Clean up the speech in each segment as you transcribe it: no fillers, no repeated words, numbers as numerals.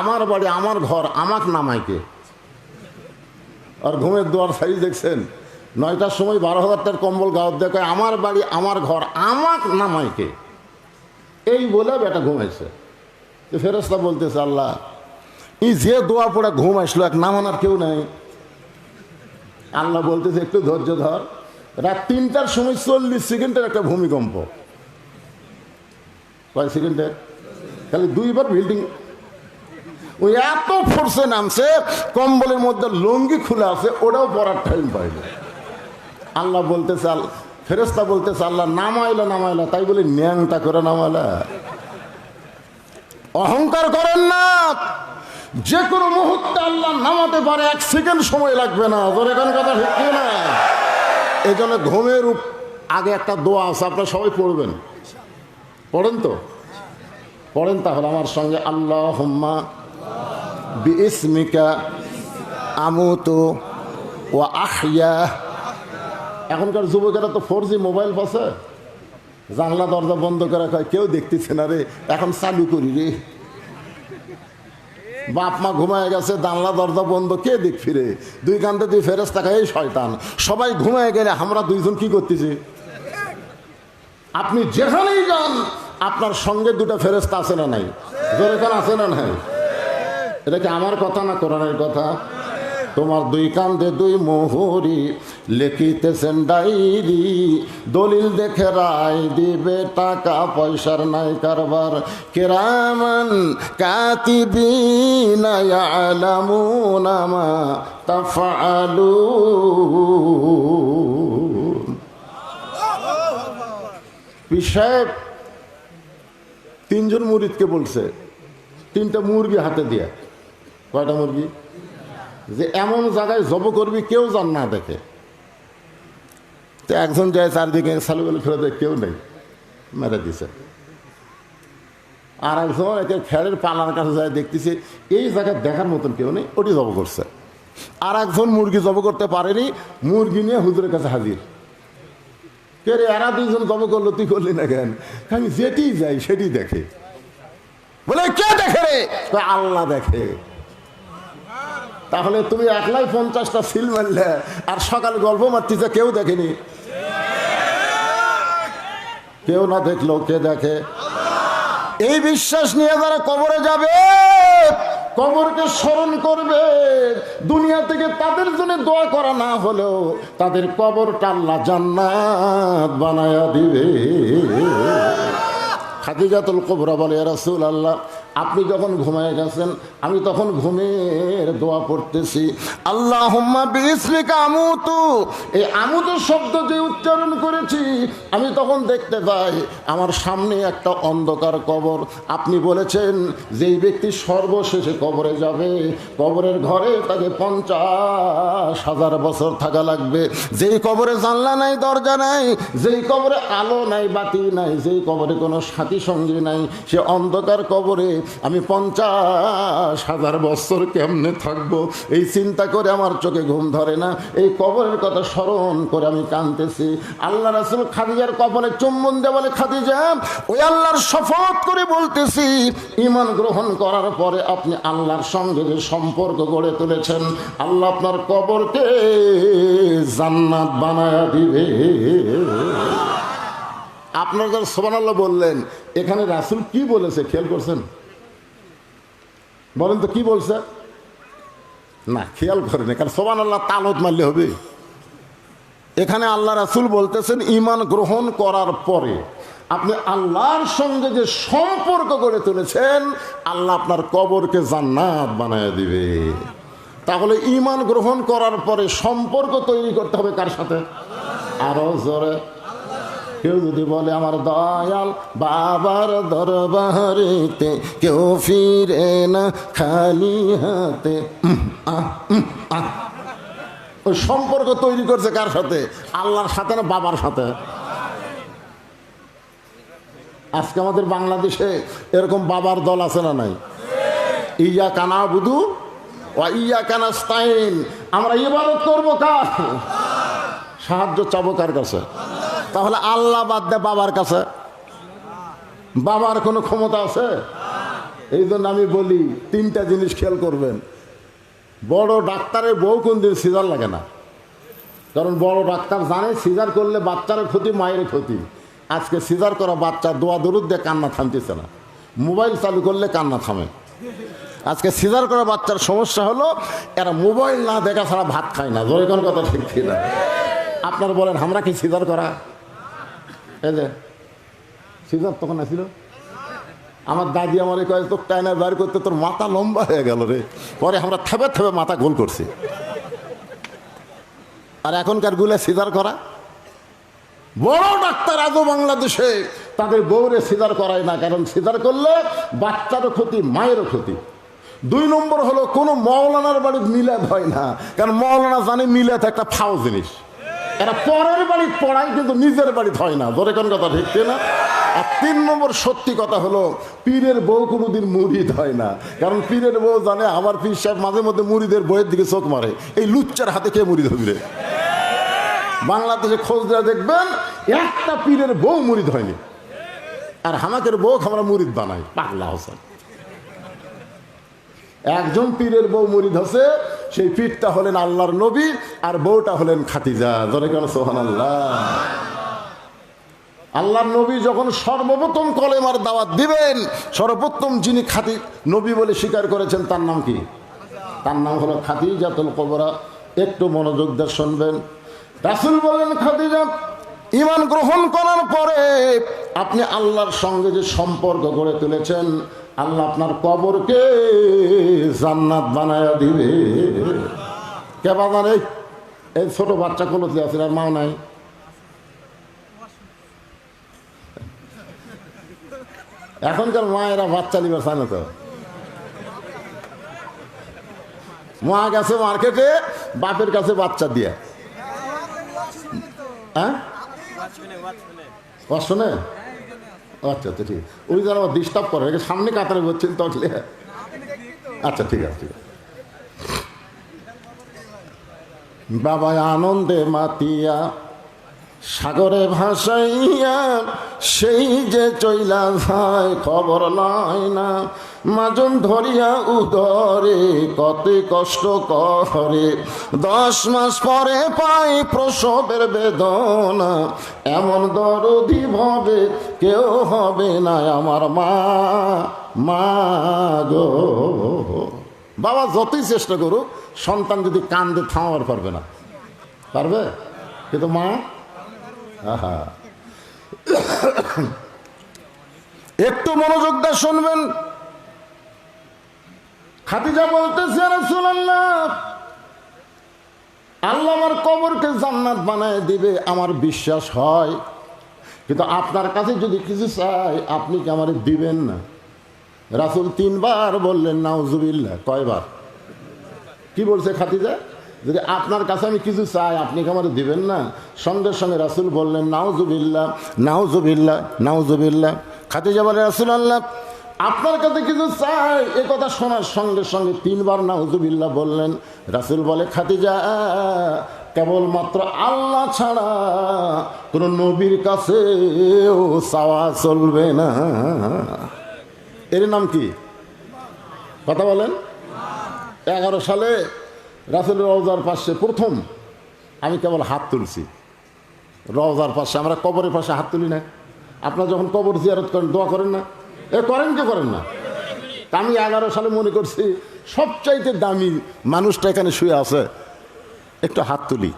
আমার বাড়ি আমার ঘর আমাক নামাইকে। আর ঘুমের দুয়ার সাইজ দেখছেন, 9টার সময় 12,000 টাকার কম্বল গাওয়ার দেখে আমার বাড়ি আমার ঘর আমাক নামাইকে। এই বলে বেটা ঘুমাইছে। ফেরেশতা বলতেছে আল্লাহ ই যে দোয়া পড়ে ঘুম আসলো এক নামানোর কেউ নাই। আল্লাহ বলতেছে একটু ধৈর্য ধর, রাত 3টার সময় 40 সেকেন্ডের একটা ভূমিকম্প। কয় সেকেন্ডের? খালি 2বার বিল্ডিং ওই এত ফোর্সে নামছে, কম্বলের মধ্যে লুঙ্গি খুলে আছে, ওটাও পরার টাইম পাইল। আল্লাহ বলতেছে, ফেরেশতা বলতেছে আল্লাহ নামাইলা তাই বলে ন্যাংটা করে নামাইলা। অহংকার করেন না, যে কোনো মুহূর্তে আল্লাহ নামাতে পারে, 1 সেকেন্ড সময় লাগবে না। তোর এখানে কথা ঠিক না? এই জন্য ঘুমের আগে একটা দোয়া আছে, আপনারা সবাই পড়বেন। পড়েন তো? পড়েন তাহলে আমার সঙ্গে, আল্লাহুম্মা বিইসমিকা আমুতু ওয়া আহইয়া। এখনকার যুবকেরা তো 4G মোবাইল পাচ্ছে, জানলা দরজা বন্ধ করে কয় কেউ দেখতেছে না রে, এখন চালু করি রে। বাপ মা ঘুমায় গেছে, জানলা দরজা বন্ধ, কে দেখ ফিরে? 2 কান্দে 2 ফেরেশতা, এই শয়তান। সবাই ঘুমায় গেলে আমরা 2জন কি করতেছি? আপনি যেখানেই যান আপনার সঙ্গে 2টা ফেরেশতা আছে না নাই? যেরকম আছে না নাই? এটা কি আমার কথা না কোরআনের কথা? তোমার 2 কান্দে 2 মোহরি, লিখিতেছেন ডায়েরি, দলিল দেখে রায় দিবে, টাকা পয়সার নাই কারবার। কিরামান কাতিবিনা ইয়ালামুনা মা তাফআলুন। পীর সাহেব 3 জন মুরিদকে বলছে 3টা মুরগি হাতে দিয়া। কয়টা মুরগি? যে এমন জায়গায় জব করবি কেউ জান না দেখে। তো একজন যায় চারদিকে সালুবেল ফেলে দেয়, কেউ নেই, মেরে দিছে। আর একজন একে খেরের পালার কাছে যায়, দেখতেছে এই জায়গায় দেখার মতন কেউ নেই, ওটি জব করছে। আর একজন মুরগি জব করতে পারেনি, মুরগি নিয়ে হুজুরের কাছে হাজির। কে রে, এরা 2 জন জব করলো, তুই করলি না কেন? আমি যেটি যাই সেটি দেখে। বলে কে দেখে রে? আল্লাহ দেখে। তাহলে তুমি একলাই 50টা সিল মারলে, আর সকালে গল্প মারতেছে, কেউ দেখেনি। কেউ না দেখলো কে দেখে? এই বিশ্বাস নিয়ে যারা কবরে যাবে, কবরকে স্মরণ করবে, দুনিয়া থেকে তাদের জন্য দোয়া করা না হলেও তাদের কবরটা আল্লাহ জান্নাত বানায়া দিবে। খাদিজাতুল কুবরা বলে, ইয়া রাসূলুল্লাহ, আপনি যখন ঘুমায় গেছেন আমি তখন ঘুমের দোয়া পড়তেছি, আল্লাহুম্মা বিইসমিকা আমুতু। এই আমুতু শব্দ যে উচ্চারণ করেছি আমি তখন দেখতে পাই আমার সামনে একটা অন্ধকার কবর। আপনি বলেছেন যেই ব্যক্তি সর্বশেষে কবরে যাবে, কবরের ঘরে তাকে 50,000 বছর থাকা লাগবে। যেই কবরে জানলা নাই, দরজা নাই, যেই কবরে আলো নাই, বাতি নাই, যেই কবরে কোনো সাথী সঙ্গী নাই, সে অন্ধকার কবরে আমি 50,000 বছর কেমনে থাকবো, এই চিন্তা করে আমার চোখে ঘুম ধরে না। এই কবরের কথা স্মরণ করে আমি কাঁদতেছি। আল্লাহ রাসূল খাদিজার কবরে চুম্বন দিয়ে বলে, খাদিজা, ওই আল্লাহর শপথ করে বলতেছি, ঈমান গ্রহণ করার পরে আপনি আল্লাহর সঙ্গে যে সম্পর্ক গড়ে তুলেছেন, আল্লাহ আপনার কবরকে জান্নাত বানায়া দিবে। আপনারা যারা সুবহানাল্লাহ বললেন, এখানে রাসূল কি বলেছে খেয়াল করছেন? বলেন তো কি বলছে? না, খেয়াল করেন, কারণ সুবহানাল্লাহ তালত মারলে হবে। এখানে আল্লাহ রাসূল বলতেছেন ঈমান গ্রহণ করার পরে আপনি আল্লাহর সঙ্গে যে সম্পর্ক গড়ে তুলেছেন, আল্লাহ আপনার কবরকে জান্নাত বানায় দিবে। তাহলে ঈমান গ্রহণ করার পরে সম্পর্ক তৈরি করতে হবে কার সাথে? আরো জোরে। কেউ যদি বলে আমার দয়াল বাবার দরবারেতে কেউ ফিরে না খালি হাতে, ওই সম্পর্ক তৈরি করছে কার সাথে? আল্লাহর সাথে না বাবার সাথে? আজকে আমাদের বাংলাদেশে এরকম বাবার দল আছে না নাই? ইয়াকা নাবুদু ওয়া ইয়াকা নাস্তাইন। আমরা ইবাদত করবো কার? সাহায্য চাবো কার কাছে? তাহলে আল্লাহ বাদ দে বাবার কাছে? বাবার কোনো ক্ষমতা আছে? এই জন্য আমি বলি 3টা জিনিস খেয়াল করবেন। বড় ডাক্তারের বউ কোনদিন সিজার লাগে না, কারণ বড় ডাক্তার জানে সিজার করলে বাচ্চারও ক্ষতি, মায়ের ক্ষতি। আজকে সিজার করা বাচ্চা দোয়া দরুদ দিয়ে কান্না থামতেছে না, মোবাইল চালু করলে কান্না থামে। আজকে সিজার করা বাচ্চার সমস্যা হলো এরা মোবাইল না দেখা ছাড়া ভাত খায় না। জোরে কোন কথা ঠিক না? আপনার বলেন আমরা কি সিজার করা? এই যে সিজার তখন আসছিল, আমার দাদি আমার কয়ে তোর টাইনা বার করতে তোর মাথা লম্বা হয়ে গেল রে, পরে আমরা থেবে থেবে মাথা গোল করছি। আর এখনকার গুলা সিজার করা বড় ডাক্তার আজও বাংলাদেশে তাদের বউরে সিজার করায় না, কারণ সিজার করলে বাচ্চারও ক্ষতি, মায়েরও ক্ষতি। 2 নম্বর হলো কোনো মৌলানার বাড়ির মিলাদ হয় না, কারণ মৌলানা জানে মিলাদ একটা ফাও জিনিস। এরা পরের বাড়ি পড়ায় কিন্তু নিজের বাড়িতে হয় না। ধরে কোন কথা ঠিক না? আর 3 নম্বর সত্যি কথা হলো পীরের বউ কোনোদিন মুরিদ হয় না, কারণ পীরের বউ জানে আমার পীর সাহেব মাঝে মধ্যে মুরিদের বইয়ের দিকে চোখ মারে, এই লুচ্চার হাতে কে মুরিদ হবি রে। বাংলাদেশে খোঁজ দেওয়া দেখবেন একটা পীরের বউ মুরিদ হয়নি, আর হামাকের বউ আমরা মুরিদ বানাই। পাগলা হোসেন একজন পীরের বউ মুরিদ হচ্ছে, সেই পীরটা হলেন আল্লাহর নবী আর বউটা হলেন খাদিজা। ধরে কেন সুবহানাল্লাহ। আল্লাহর নবী যখন সর্বপ্রথম কলেমার দাওয়াত দিবেন, সর্বপ্রথম যিনি নবী বলে স্বীকার করেছেন তার নাম কি? তার নাম হলো খাদিজাতুল কুবরা। একটু মনোযোগ দিয়ে শুনবেন। রাসূল বললেন, খাদিজা ঈমান গ্রহণ করার পরে আপনি আল্লাহর সঙ্গে যে সম্পর্ক গড়ে তুলেছেন, আল্লাহ আপনার কবরকে জান্নাত বানায়া দিবে। কে বাজারে এই ছোট বাচ্চা কলতে আছে, আর মাও নাই। এখনকার মায়েরা বাচ্চা নিবে চায় না তো। মা গেছে মার্কেটে বাপের কাছে বাচ্চা দিয়ে। হ্যাঁ শুনে? আচ্ছা আচ্ছা ঠিক আছে। ওই যারা ডিস্টার্ব করে সামনে কাতারে বলছেন তখলে। আচ্ছা ঠিক আছে ঠিক আছে। বাবা আনন্দে মাতিয়া সাগরে ভাসাইয়া সেই যে চইলা যায় খবর নয় না, মাজন ধরিয়া উদরে কত কষ্ট করে, 10 মাস পরে পাই প্রসবের বেদনা, এমন দরদি ভবে কেউ হবে না আমার মা গো। বাবা যতই চেষ্টা করুক সন্তান যদি কান্দে থামাবার পারবে না, পারবে? কিন্তু মা আহা। একটু মনোযোগ দিয়ে শুনবেন। খাদিজা বলতেছে, রাসূলুল্লাহ আল্লাহ আমার কবরকে জান্নাত বানায় দিবে আমার বিশ্বাস হয়, কিন্তু আপনার কাছে যদি কিছু চাই আপনি কি আমার দিবেন না? রাসূল 3 বার বললেন নাউজুবিল্লাহ। কয়বার? কি বলছে খাদিজা? যদি আপনার কাছে আমি কিছু চাই আপনি কি আমার দিবেন না? সঙ্গে সঙ্গে রাসূল বললেন নাউজুবিল্লাহ নাউজুবিল্লাহ নাউজুবিল্লাহ। খাদিজা বলে, রাসূলুল্লাহ আপনার কাছে কিছু চাই। এ কথা শোনার সঙ্গে সঙ্গে 3 বার নাউজুবিল্লাহ বললেন। রাসূল বলে, খাদিজা কেবলমাত্র আল্লাহ ছাড়া কোনো নবীর কাছেও চাওয়া চলবে না। এর নাম কি? কথা বলেন। 11 সালে রাসূলের রওজার পাশে প্রথম আমি কেবল হাত তুলছি। রওজার পাশে, আমরা কবরের পাশে হাত তুলি না। আপনারা যখন কবর জিয়ারত করেন দোয়া করেন না? করেন কি করেন না? আমি 11 সালে মনে করছি সবচাইতে দামি মানুষটা এখানে শুয়ে আছে, একটু হাত তুলি।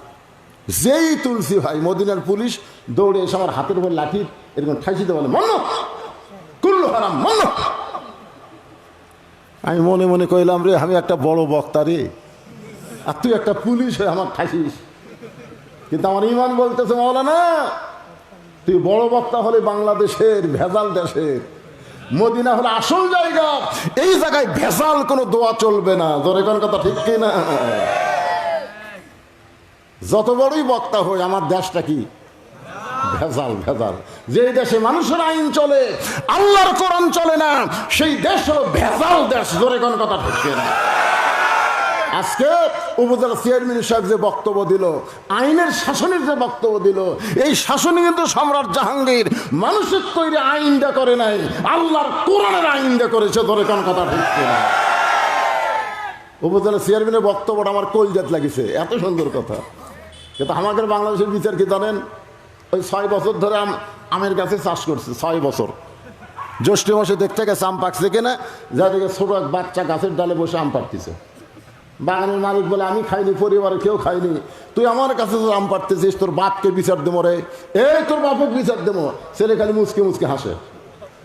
যেই তুলছি ভাই মদিনার পুলিশ দৌড়ে এসে আমার হাতের উপর লাঠি এরকম ঠাইছিতে বলে, মন্ন কুল্লু হারাম মন্ন। আমি মনে মনে কইলাম, রে আমি একটা বড় বক্তা রে, আর তুই একটা পুলিশ হয়ে আমার ঠাইছিস। কিন্তু আমার ইমান বলতেছে, মাওলানা তুই বড় বক্তা হলে বাংলাদেশের ভেজাল দেশের, মদিনা হলো আসল জায়গা, এই জায়গায় ভেজাল কোনো দোয়া চলবে না। ধরে কোন কথা ঠিক কিনা? যত বড়ই বক্তা হই আমার দেশটা কি ভেজাল ভেজাল। যে দেশে মানুষের আইন চলে আল্লাহর কোরআন চলে না, সেই দেশ হলো ভেজাল দেশ। ধরে কোন কথা ঠিক কিনা? আজকে উপজেলা চেয়ারম্যান সাহেব যে বক্তব্য দিল, আইনের শাসনের যে বক্তব্য দিল, এই শাসনে কিন্তু সম্রাট জাহাঙ্গীর মানুষের তৈরি আইনটা করে নাই, আল্লাহর কোরআনের আইনটা করেছে। ধরে কোন কথা ঠিক না? উপজেলা চেয়ারম্যানের বক্তব্যটা আমার কলজাত লাগিছে, এত সুন্দর কথা। কিন্তু আমাদের বাংলাদেশের বিচার কি জানেন? ওই 6 বছর ধরে আমের গাছে চাষ করছে, 6 বছর। জ্যৈষ্ঠ মাসে দেখতে গেছে আম পাকছে কিনা, যাদেরকে ছোট এক বাচ্চা গাছের ডালে বসে আম পাড়তেছে। বাগানের মালিক বলে, আমি খাইনি, পরিবারে কেউ খাইনি, তুই আমার কাছে আম পাড়তেছিস, তোর বাপকে বিচার দেবো রে, এই তোর বাপকে বিচার দেবো। ছেলে খালি মুচকে মুচকে হাসে।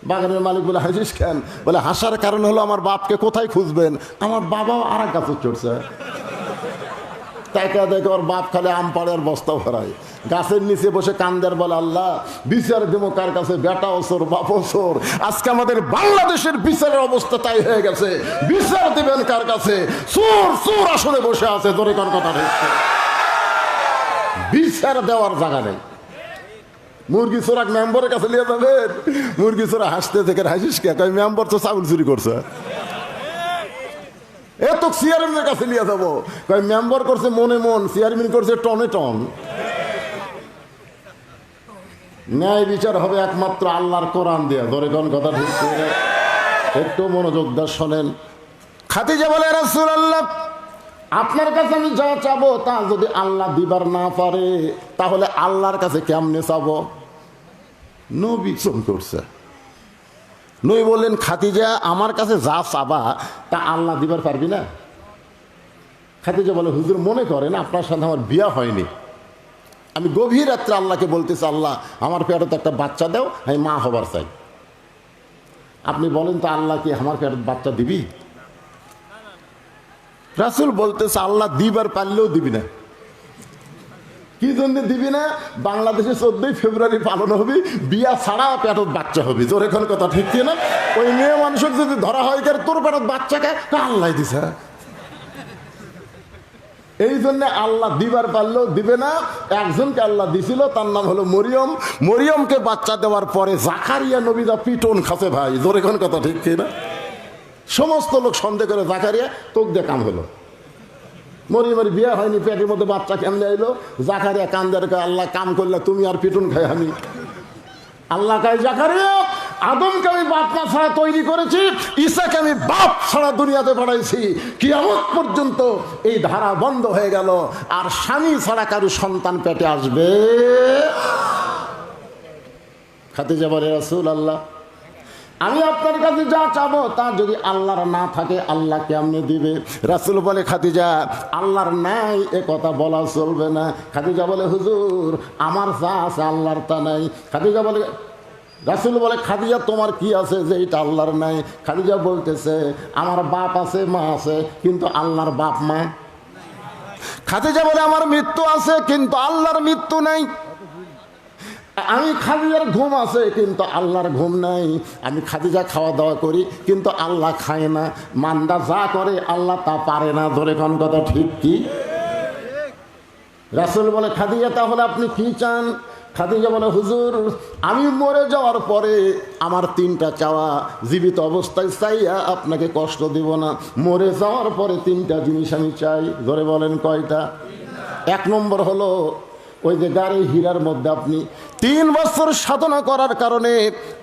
বাগানের মালিক বলে, হাসিস কেন? বলে, হাসার কারণ হলো আমার বাপকে কোথায় খুঁজবেন, আমার বাবাও আর এক গাছে চড়ছে। টাকা দেখে ওর বাপ খালি আম পাড়ে আর বস্তা ভরায়, গাছের নিচে বসে কান্দের বলে, আল্লাহ বিচার দেবো কার কাছে, বেটা ওসর বাপ ওসর। আজকে আমাদের বাংলাদেশের বিচারের অবস্থা তাই হয়ে গেছে, বিচার দেবেন কার কাছে? চোর চোর আসলে বসে আছে। ধরে কার কথা হচ্ছে, বিচার দেওয়ার জায়গা নেই। মুরগি চোরাক মেম্বরের কাছে নিয়ে যাবেন, মুরগি চোরা হাসতে থেকে, হাসিস কে? মেম্বর তো চাউল চুরি করছে। এত চেয়ারম্যানের কাছে নিয়ে যাবো, মেম্বার করছে মনে মন, চেয়ারম্যান করছে টনে টন। ন্যায় বিচার হবে একমাত্র আল্লাহর কোরআন দিয়ে। ধরে কোন কথা ঠিক? একটু মনোযোগ দিয়ে শোনেন। খাদিজা বলে, রাসূলুল্লাহ আপনার কাছে আমি যা চাবো তা যদি আল্লাহ দিবার না পারে, তাহলে আল্লাহর কাছে কেমনে চাবো? নবী চুপ করছে। নবী বললেন, খাদিজা আমার কাছে যা চাবা তা আল্লাহ দিবার পারবি না? খাদিজা বলে, হুজুর মনে করেন আপনার সাথে আমার বিয়া হয়নি, আমি গভীর রাত্রে আল্লাহকে বলতেছি, আল্লাহ আমার পেটে তো একটা বাচ্চা দাও, আমি মা হবার চাই। আপনি বলেন তো আল্লাহ কি আমার পেটে বাচ্চা দিবি? রাসূল বলতেছে, আল্লাহ দিবার পারলেও দিবি না। কি জন্য দিবি না? বাংলাদেশে 14ই ফেব্রুয়ারি পালন হবে, বিয়া ছাড়া পেটত বাচ্চা হবে। তোর এখন কথা ঠিক না? ওই মেয়ে মানুষের যদি ধরা হয়, তোর পেটত বাচ্চাকে আল্লাহ দিছে। এই জন্য আল্লাহ দিবার পারলেও দিবে না। একজনকে আল্লাহ দিছিল, তার নাম হলো মরিয়ম। মরিয়মকে বাচ্চা দেওয়ার পরে জাকারিয়া নবীরা পিটন খাসে ভাই। তোর এখন কথা ঠিক না? সমস্ত লোক সন্দেহ করে, জাকারিয়া তোক দিয়ে কাম হলো, মরিয়মের বিয়ে হয়নি, পেটের মধ্যে বাচ্চা কেমনে এলো? জাকারিয়া কান্দের, আল্লাহ কাম করলে তুমি আর পিটুন খাই আমি। আল্লাহ কাই, জাকারিয়া আদমকে আমি বাপ মা ছাড়া তৈরি করেছি, ঈসাকে আমি বাপ ছাড়া দুনিয়াতে পাঠাইছি। কিয়ামত পর্যন্ত এই ধারা বন্ধ হয়ে গেল, আর স্বামী ছাড়া কারো সন্তান পেটে আসবে। খাদিজা বলে, রাসূলুল্লাহ আমি আপনার কাছে যা চাবো তা যদি আল্লাহর না থাকে আল্লাহ কেমনে দিবে? রাসূল বলে, খাদিজা আল্লাহর নাই এ কথা বলা চলবে না। খাদিজা বলে, হুজুর আমার যা আছে আল্লাহর তা নাই। খাদিজা বলে, রাসূল বলে, খাদিজা তোমার কি আছে যে এটা আল্লাহর নাই? খাদিজা বলতেছে, আমার বাপ আছে, মা আছে, কিন্তু আল্লাহর বাপ মা। খাদিজা বলে, আমার মৃত্যু আছে কিন্তু আল্লাহর মৃত্যু নাই। আমি খাদিজার ঘুম আছে কিন্তু আল্লাহর ঘুম নাই। আমি খাদিজা খাওয়া দাওয়া করি কিন্তু আল্লাহ খায় না। মান্দা যা করে আল্লাহ তা পারে না। ধরে কোন কথা ঠিক কি? রাসূল বলে, খাদিজা তাহলে আপনি কি চান? খাদিজা বলে, হুজুর আমি মরে যাওয়ার পরে আমার 3টা চাওয়া, জীবিত অবস্থায় চাইয়া আপনাকে কষ্ট দিব না, মরে যাওয়ার পরে 3টা জিনিস আমি চাই। ধরে বলেন কয়টা? 1 নম্বর হলো ওই যে গাড়ি হীরার মধ্যে আপনি 3 বছর সাধনা করার কারণে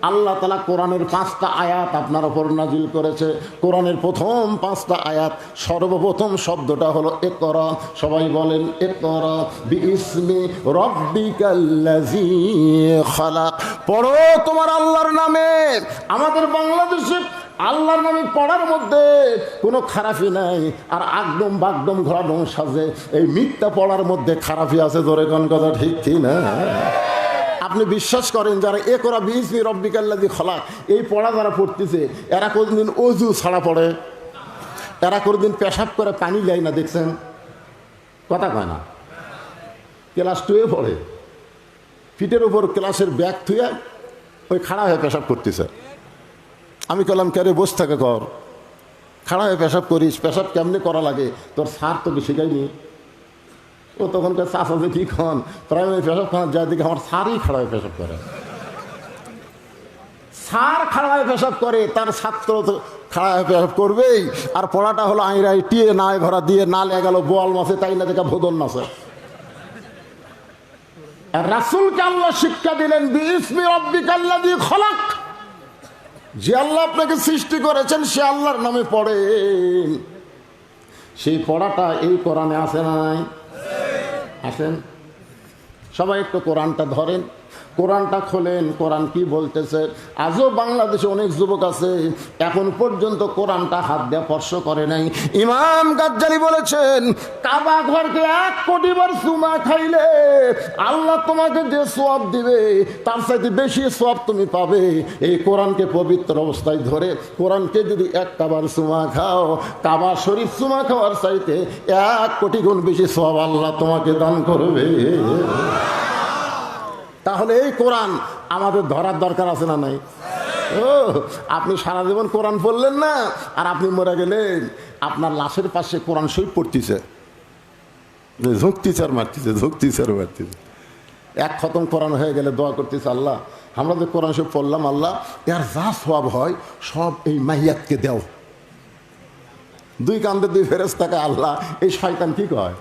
আল্লাহ তাআলা কোরআনের 5টা আয়াত আপনার উপর নাজিল করেছে। কোরআনের প্রথম 5টা আয়াত, সর্বপ্রথম শব্দটা হলো ইকরা। সবাই বলেন ইকরা বিইসমি রাব্বিকাল্লাযী খালাক। পড়ো তোমার আল্লাহর নামে। আমাদের বাংলাদেশে আল্লাহর নামে পড়ার মধ্যে কোনো খারাপই নাই, আর একদম বাগদম ঘোরাডম সাজে এই মিথ্যা পড়ার মধ্যে খারাপই আছে। ধরে কোন কথা ঠিক কি না? আপনি বিশ্বাস করেন যারা ইকরা বিইসমি রাব্বিকাল্লাযী খালাক এই পড়া যারা পড়তেছে, এরা কোনদিন অজু ছাড়া পড়ে? এরা কোনদিন পেশাব করে পানি দেয় না? দেখছেন? কথা কয় না। ক্লাস 2-এ পড়ে, পিঠের উপর ক্লাসের ব্যাগ থুয়ে ওই খাড়া হয়ে পেশাব করতেছে। আমি বললাম, কে রে বসে থাকে কর, খাড়া হয়ে পেশাব করিস, পেশাব কেমনে করা লাগে তোর স্যার তোকে শেখায়নি? ও তখন চাষা যে কি খান প্রাইমারি পেশাব খাওয়ার যায় দিকে আমার স্যারই খাড়া হয়ে পেশাব করে। স্যার খাড়া হয়ে পেশাব করে, তার ছাত্র তো খারাপ করবেই। আর পড়াটা হলো আইরাই টিয়ে নাই ভরা দিয়ে নালে গেল বোয়াল মাছে তাই না দেখা ভোদন নাচে। রাসূলকে আল্লাহ শিক্ষা দিলেন বিইসমি রাব্বিকাল্লাযী খলাক, যে আল্লাহ আপনাকে সৃষ্টি করেছেন সে আল্লাহর নামে পড়েন। সেই পড়াটা এই কোরআনে আছে না নাই? আসেন সবাই একটু কোরআনটা ধরেন, কোরআনটা খোলেন, কোরআন কি বলতেছে। আজও বাংলাদেশে অনেক যুবক আছে এখন পর্যন্ত কোরআনটা হাত দিয়ে স্পর্শ করে নাই। ইমাম গাজ্জালি বলেছেন কাবা ঘরকে 1 কোটি বার চুমা খাইলে আল্লাহ তোমাকে যে সওয়াব দিবে তার চাইতে বেশি সওয়াব তুমি পাবে এই কোরআনকে পবিত্র অবস্থায় ধরে। কোরআনকে যদি 1 বার চুমা খাও, কাবা শরীফ চুমা খাওয়ার চাইতে 1 কোটি গুণ বেশি সওয়াব আল্লাহ তোমাকে দান করবে। তাহলে এই কোরআন আমাদের ধরার দরকার আছে না নাই? ও আপনি সারা জীবন কোরআন পড়লেন না, আর আপনি মরে গেলেন আপনার লাশের পাশে কোরআন শরীফ পড়তেছে, ঝুঁকতিছে আর মারতেছে, ঝুঁকতিছে আর মারতেছে। 1 খতম কোরআন হয়ে গেলে দোয়া করতেছে আল্লাহ আমরা যে কোরআন শরীফ পড়লাম আল্লাহ এর যা সওয়াব হয় সব এই মাইয়াতকে দাও। 2 কান্দে 2 ফেরেশতাকে আল্লাহ এই শয়তান কি কয়?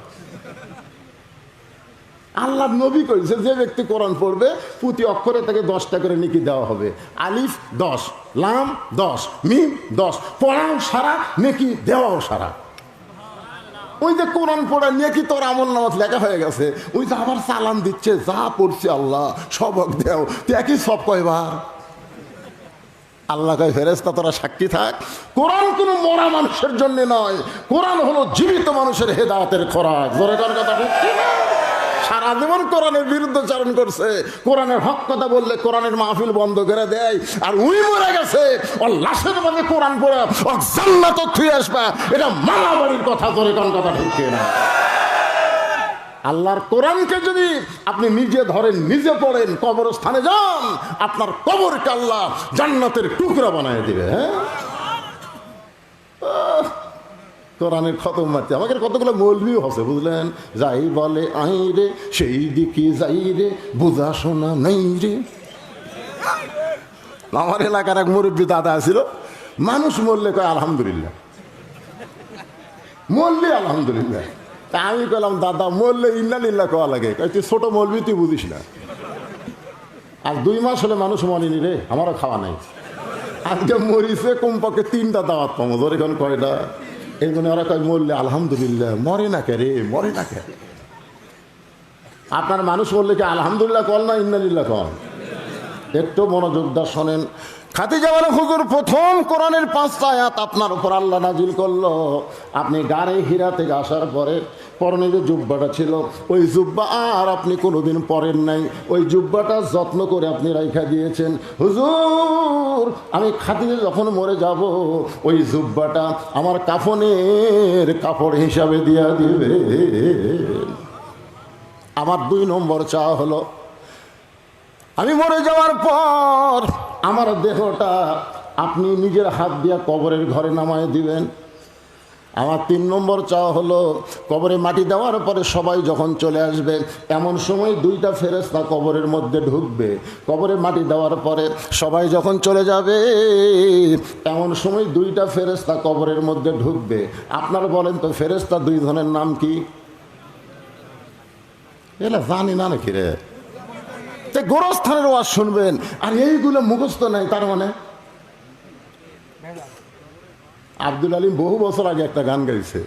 আল্লাহ নবী কইছে যে ব্যক্তি কোরআন পড়বে প্রতি অক্ষরে তাকে 10টা করে নেকি দেওয়া হবে। আলিফ 10, লাম 10, মিম 10, পড়াও সারা নেকি দেওয়াও সারা। ওই যে কোরআন পড়া নেকি তোর আমল নামাজ লেখা হয়ে গেছে, ওই যে আবার চালান দিচ্ছে যা পড়ছে আল্লাহ সবক দেও, একই সব কয়বার। আল্লাহ কয় ফেরেশতা তোরা সাক্ষী থাক, কোরআন কোনো মরা মানুষের জন্য নয়, কোরআন হলো জীবিত মানুষের হেদায়েতের খোরাক। জোরে কার কথা ঠিক কিনা? সারা জীবন কোরআনের বিরুদ্ধাচারণ করছে, কোরআনের হক কথা বললে কোরআনের মাহফিল বন্ধ করে দেয়, আর উনি মরে গেছে ওর লাশের মধ্যে কোরআন পড়ে ওর জান্নাত থুয়ে আসবা, এটা মারামারির কথা। জোরে কার কথা ঠিক কিনা? আল্লাহর কোরআনকে যদি আপনি নিজে ধরেন নিজে পড়েন কবরস্থানে যান আপনার কবরকে আল্লাহ জান্নাতের টুকরা বানায় দিবে। হ্যাঁ কোরআনের খতম মারতে আমাকে কতগুলো মৌলভিও আছে বুঝলেন। যাই বলে আই রে সেই দিকে যাই রে বুঝা শোনা নাই রে। আমার এলাকার এক মুরব্বী দাদা ছিল, মানুষ মরলে কয় আলহামদুলিল্লাহ, মরলে আলহামদুলিল্লাহ। তা আমি কইলাম দাদা মরলে ইন্নালিল্লাহ কওয়া লাগে। তুই ছোট মৌলবি তুই বুঝিস না। আর 2 মাস হলে মানুষ মরেনি রে, আমারও খাওয়া নাই। আজকে মরিছে কমপক্ষে 3টা দাওয়াত পাবো। ধর এখন কয়টা? এই জন্য ওরা কয় মরলে আলহামদুলিল্লাহ, মরে না কে রে, মরে না কে। আপনার মানুষ বললে কি আলহামদুলিল্লাহ কল না ইন্নালিল্লাহ কল? একটু মনোযোগ দিয়ে শোনেন। খাদিজা বলে হুজুর প্রথম কোরআনের 5টা আয়াত আপনার উপর আল্লাহ নাজিল করলো। আপনি গাড়ি হীরা থেকে আসার পরে পরনে যে জুব্বাটা ছিল ওই জুব্বা আর আপনি কোনোদিন পরেন নাই, ওই জুব্বাটা যত্ন করে আপনি রাইখা দিয়েছেন। হুজুর আমি খাদিজা যখন মরে যাব ওই জুব্বাটা আমার কাফনের কাপড় হিসাবে দিয়া দিবে। আমার 2 নম্বর চাওয়া হলো আমি মরে যাওয়ার পর আমার দেহটা আপনি নিজের হাত দিয়া কবরের ঘরে নামায় দিবেন। আমার 3 নম্বর চাওয়া হলো কবরে মাটি দেওয়ার পরে সবাই যখন চলে আসবে এমন সময় 2টা ফেরেশতা কবরের মধ্যে ঢুকবে। কবরে মাটি দেওয়ার পরে সবাই যখন চলে যাবে এমন সময় 2টা ফেরেশতা কবরের মধ্যে ঢুকবে। আপনারা বলেন তো ফেরেশতা 2 জনের নাম কি? এলা জানি না নাকি রে? গোরস্থানের ওয়াজ শুনবেন আর এইগুলো মুখস্থ নাই, তার মানে আব্দুল আলিম বহু বছর আগে একটা গান গাইছে,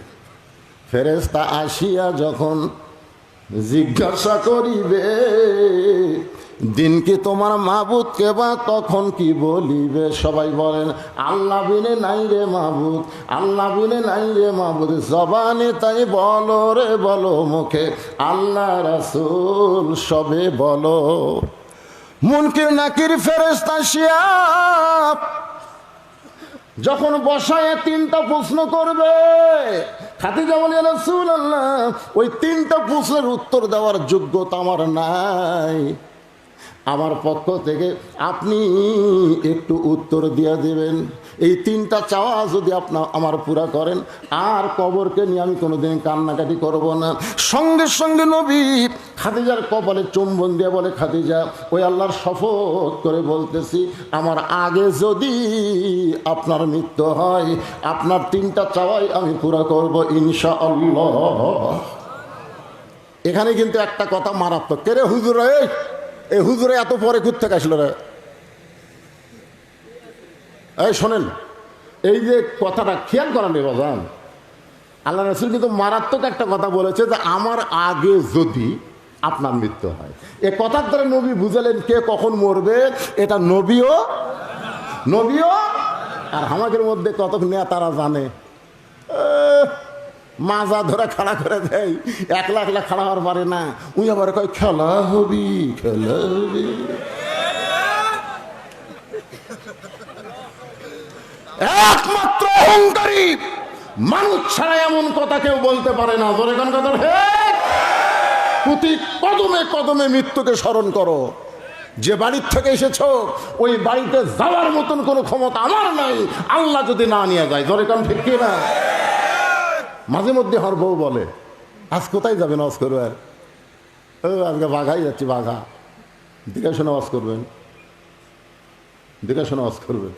ফেরেশতা আসিয়া যখন জিজ্ঞাসা করিবে দিন কি তোমার মাবুদ কেবা তখন কি বলিবে? সবাই বলেন আল্লাহ বিনে নাই রে মাবুদ, আল্লাহ বিনে নাই রে মাবুদ। জবানে তাই বলো রে বলো, মুখে আল্লাহ রাসূল সবে বলো। মুনকির নাকির ফেরেশতা আসিয়া যখন বসায় 3টা প্রশ্ন করবে, খাদিজা বলে রাসূলুল্লাহ ওই 3টা প্রশ্নের উত্তর দেওয়ার যোগ্যতা আমার নাই, আমার পক্ষ থেকে আপনি একটু উত্তর দিয়ে দেবেন। এই তিনটা চাওয়া যদি আপনার আমার পুরা করেন, আর কবরকে নিয়ে আমি কোনোদিন কান্নাকাটি করব না। সঙ্গে সঙ্গে নবী খাদিজার কপালে চুম্বন দিয়ে বলে, খাদিজা, ওই আল্লাহর শপথ করে বলতেছি, আমার আগে যদি আপনার মৃত্যু হয়, আপনার তিনটা চাওয়াই আমি পুরা করব ইনশাআল্লাহ। এখানে কিন্তু একটা কথা মারাত্মক। কে রে হুজুর, এই হুজুরে এত পরে কোত্থেকে আসলো রে? এই শোনেন, এই যে কথাটা খেয়াল করেন রে বাজান, আল্লাহ রাসূল কিন্তু মারাত্মক একটা কথা বলেছে যে আমার আগে যদি আপনার মৃত্যু হয়। এ কথার দ্বারা নবী বুঝালেন কে কখন মরবে, এটা নবীও আর আমাদের মধ্যে কত নেতারা জানে। মাজা ধরে খাড়া করে দেয়, একলা একলা খাড়া হওয়ার পারে না, উই আবার কয় খেলা হবি। একমাত্র অহংকারী মানুষ ছাড়া এমন কথা কেউ বলতে পারে না। ধরে কোন কথা, প্রতি কদমে কদমে মৃত্যুকে স্মরণ করো। যে বাড়ির থেকে এসেছো ওই বাড়িতে যাওয়ার মতন কোনো ক্ষমতা আমার নাই, আল্লাহ যদি না নিয়ে যায়। ধরে কোন ঠিক কি না? মাঝে মধ্যে আমার বউ বলে, আজ কোথায় যাবেন ওয়াজ করবেন? আজকে বাঘাই যাচ্ছি, বাঘা। দেখে শোনা ওয়াজ করবেন, দেখে শোনা ওয়াজ করবেন।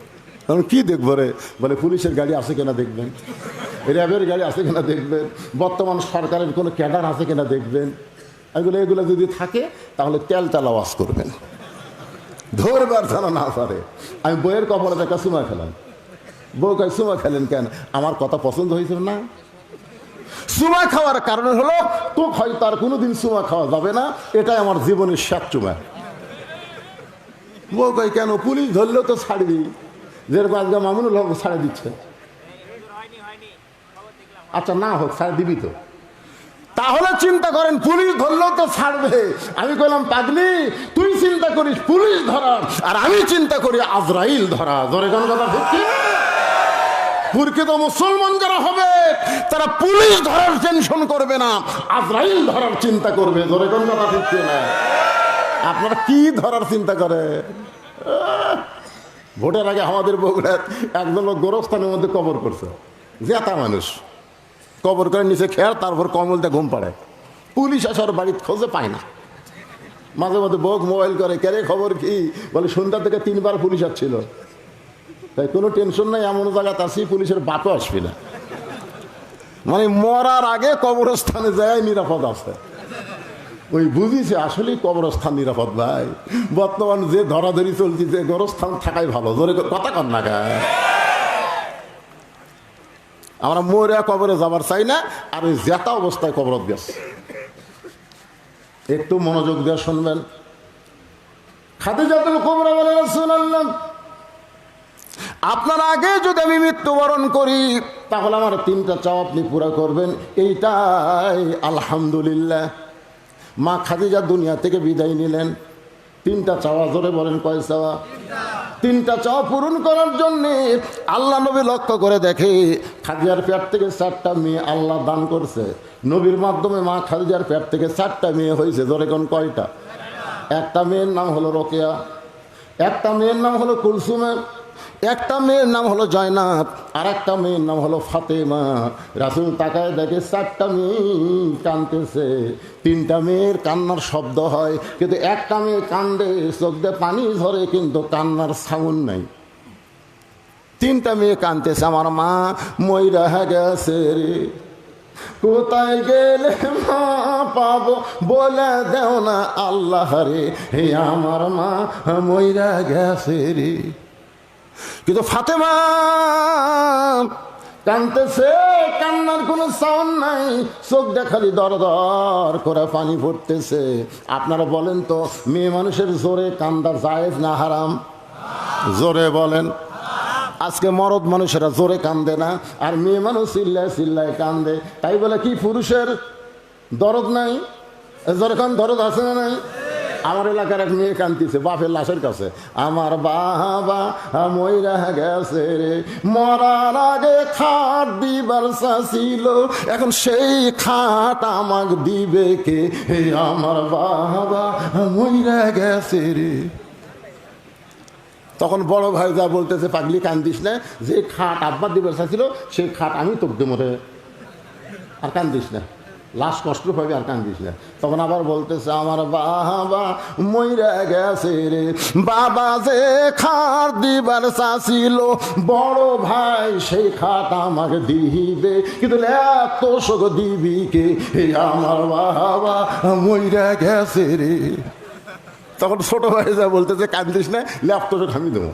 তখন কি দেখবো রে? বলে পুলিশের গাড়ি আছে কিনা দেখবেন, র্যাবের গাড়ি আছে কিনা দেখবেন, বর্তমান সরকারের কোনো ক্যাডার আছে কিনা দেখবেন। এগুলো যদি থাকে তাহলে তেল ওয়াজ করবেন, ধরবার যেন না পারে। আমি বইয়ের কপালে একটা চুমা খেলাম। বউ কয়, চুমা খেলেন কেন? আমার কথা পছন্দ হয়েছিল না। চুমা খাওয়ার কারণে হলো তো হয়তো আর কোনোদিন চুমা খাওয়া যাবে না, এটাই আমার জীবনের শেষ চুমা। বউ কয়, কেন? পুলিশ ধরলেও তো ছাড়ি দিই, যেরকম আজকে মামুনুল হক ছাড়ে দিচ্ছে। আচ্ছা না হোক, ছাড়ে দিবি তো। তাহলে চিন্তা করেন, পুলিশ ধরলেও তো ছাড়বে। আমি কইলাম, পাগলি, তুই চিন্তা করিস পুলিশ ধরা, আর আমি চিন্তা করি আজরাইল ধরা। ধরে কোন কথা ঠিক কি? প্রকৃত মুসলমান যারা হবে তারা পুলিশ ধরার টেনশন করবে না, আজরাইল ধরার চিন্তা করবে। ধরে কোন কথা ঠিক কি না? আপনারা কি ধরার চিন্তা করে? ভোটের আগে আমাদের বগুড়ার একদম লোক গোরস্থানের মধ্যে কবর করছে, জেতা মানুষ কবর করে নিচে খেয়ার, তারপর কমলটা ঘুম পাড়ে। পুলিশ আসার বাড়িতে খোঁজে পায় না। মাঝে মধ্যে বউক মোবাইল করে, কেরে খবর কি? বলে সন্ধ্যা থেকে 3 বার পুলিশ আসছিল। তাই কোনো টেনশন নাই, এমন জায়গাতে আসি পুলিশের বাপও আসবে না। মানে মরার আগে কবরস্থানে যায় নিরাপদ আছে। ওই বুঝিছে আসলেই কবরস্থান নিরাপদ ভাই। বর্তমান যে ধরাধরি চলছে, যে গোরস্থান থাকাই ভালো। ধরে কথা কন না গায়ে, আমরা মরে কবরে যাবার চাই না। আর ওই জেতা অবস্থায় কবরত গেছে। একটু মনোযোগ দিয়ে শুনবেন। খাদিজাতুল কুবরা বলে, রাসূলুল্লাহ, আপনার আগে যদি আমি মৃত্যুবরণ করি তাহলে আমার 3টা চাওয়া আপনি পুরা করবেন, এইটাই আলহামদুলিল্লাহ। মা খাদিজা দুনিয়া থেকে বিদায় নিলেন। 3টা চাওয়া, ধরে বলেন কয় চাওয়া? 3টা চাওয়া পূরণ করার জন্যে আল্লাহ নবী লক্ষ্য করে দেখে খাদিজার পেট থেকে 4টা মেয়ে আল্লাহ দান করছে। নবীর মাধ্যমে মা খাদিজার পেট থেকে 4টা মেয়ে হয়েছে। ধরে কোন কয়টা? একটা মেয়ের নাম হলো রোকেয়া, একটা মেয়ের নাম হলো কুলসুমের, একটা মেয়ের নাম হলো জয়নাব, আর একটা মেয়ের নাম হলো ফাতেমা। রাসূল তাকায় দেখে 4টা মেয়ে কাঁদতেছে। 3টা মেয়ের কান্নার শব্দ হয়, কিন্তু একটা মেয়ে কান্দে, চোখ দিয়ে পানি ঝরে, কিন্তু কান্নার সাউন্ড নাই। 3টা মেয়ে কাঁদতেছে, আমার মা মইরা গেছে রে, কোথায় গেলে মা পাবো বলে দেও না আল্লাহ রে, হে আমার মা মইরা গেছে রে। কিন্তু ফাতেমা কাঁদতেছে, কান্নার কোনো সাউন্ড নাই, চোখ দেখালি দর দর করে পানি পড়তেছে। আপনারা বলেন তো, মেয়ে মানুষের জোরে কান্দা জায়েজ না হারাম? জোরে বলেন। আজকে মরদ মানুষেরা জোরে কান্দে না, আর মেয়ে মানুষ চিল্লায় চিল্লায় কান্দে। তাই বলে কি পুরুষের দরদ নাই? জোরে কান দরদ আছে না নাই? আমার এলাকার এক মেয়ে কান্দিছে বাপের লাশের কাছে, আমার বাবা মইরা গেছে রে, মরার আগে খাট দিবার ছিল, এখন সেই খাট আমাক দিবে কে, হে আমার বাবা মইরা গেছে রে। তখন বড় ভাই যা বলতেছে, পাগলি কান্দিস না, যে খাট আব্বা দিবার চাইছিল সেই খাট আমি তোকে দেবো রে, আর কান্দিস না, লাশ কষ্ট পাবি, আর কান্দিস না। তখন আবার বলতেছে, আমার বাবা মইরা গেছে রে, বাবা যে খাট দিবার চাইছিল বড় ভাই সেই খাট আমাকে দিবে, কিন্তু এত শোক দিবি কে, আমার বাবা মইরা গেছে রে। তখন ছোট ভাই যা বলতেছে, কান্দিস না, ল্যাপটপ আমি দেবো।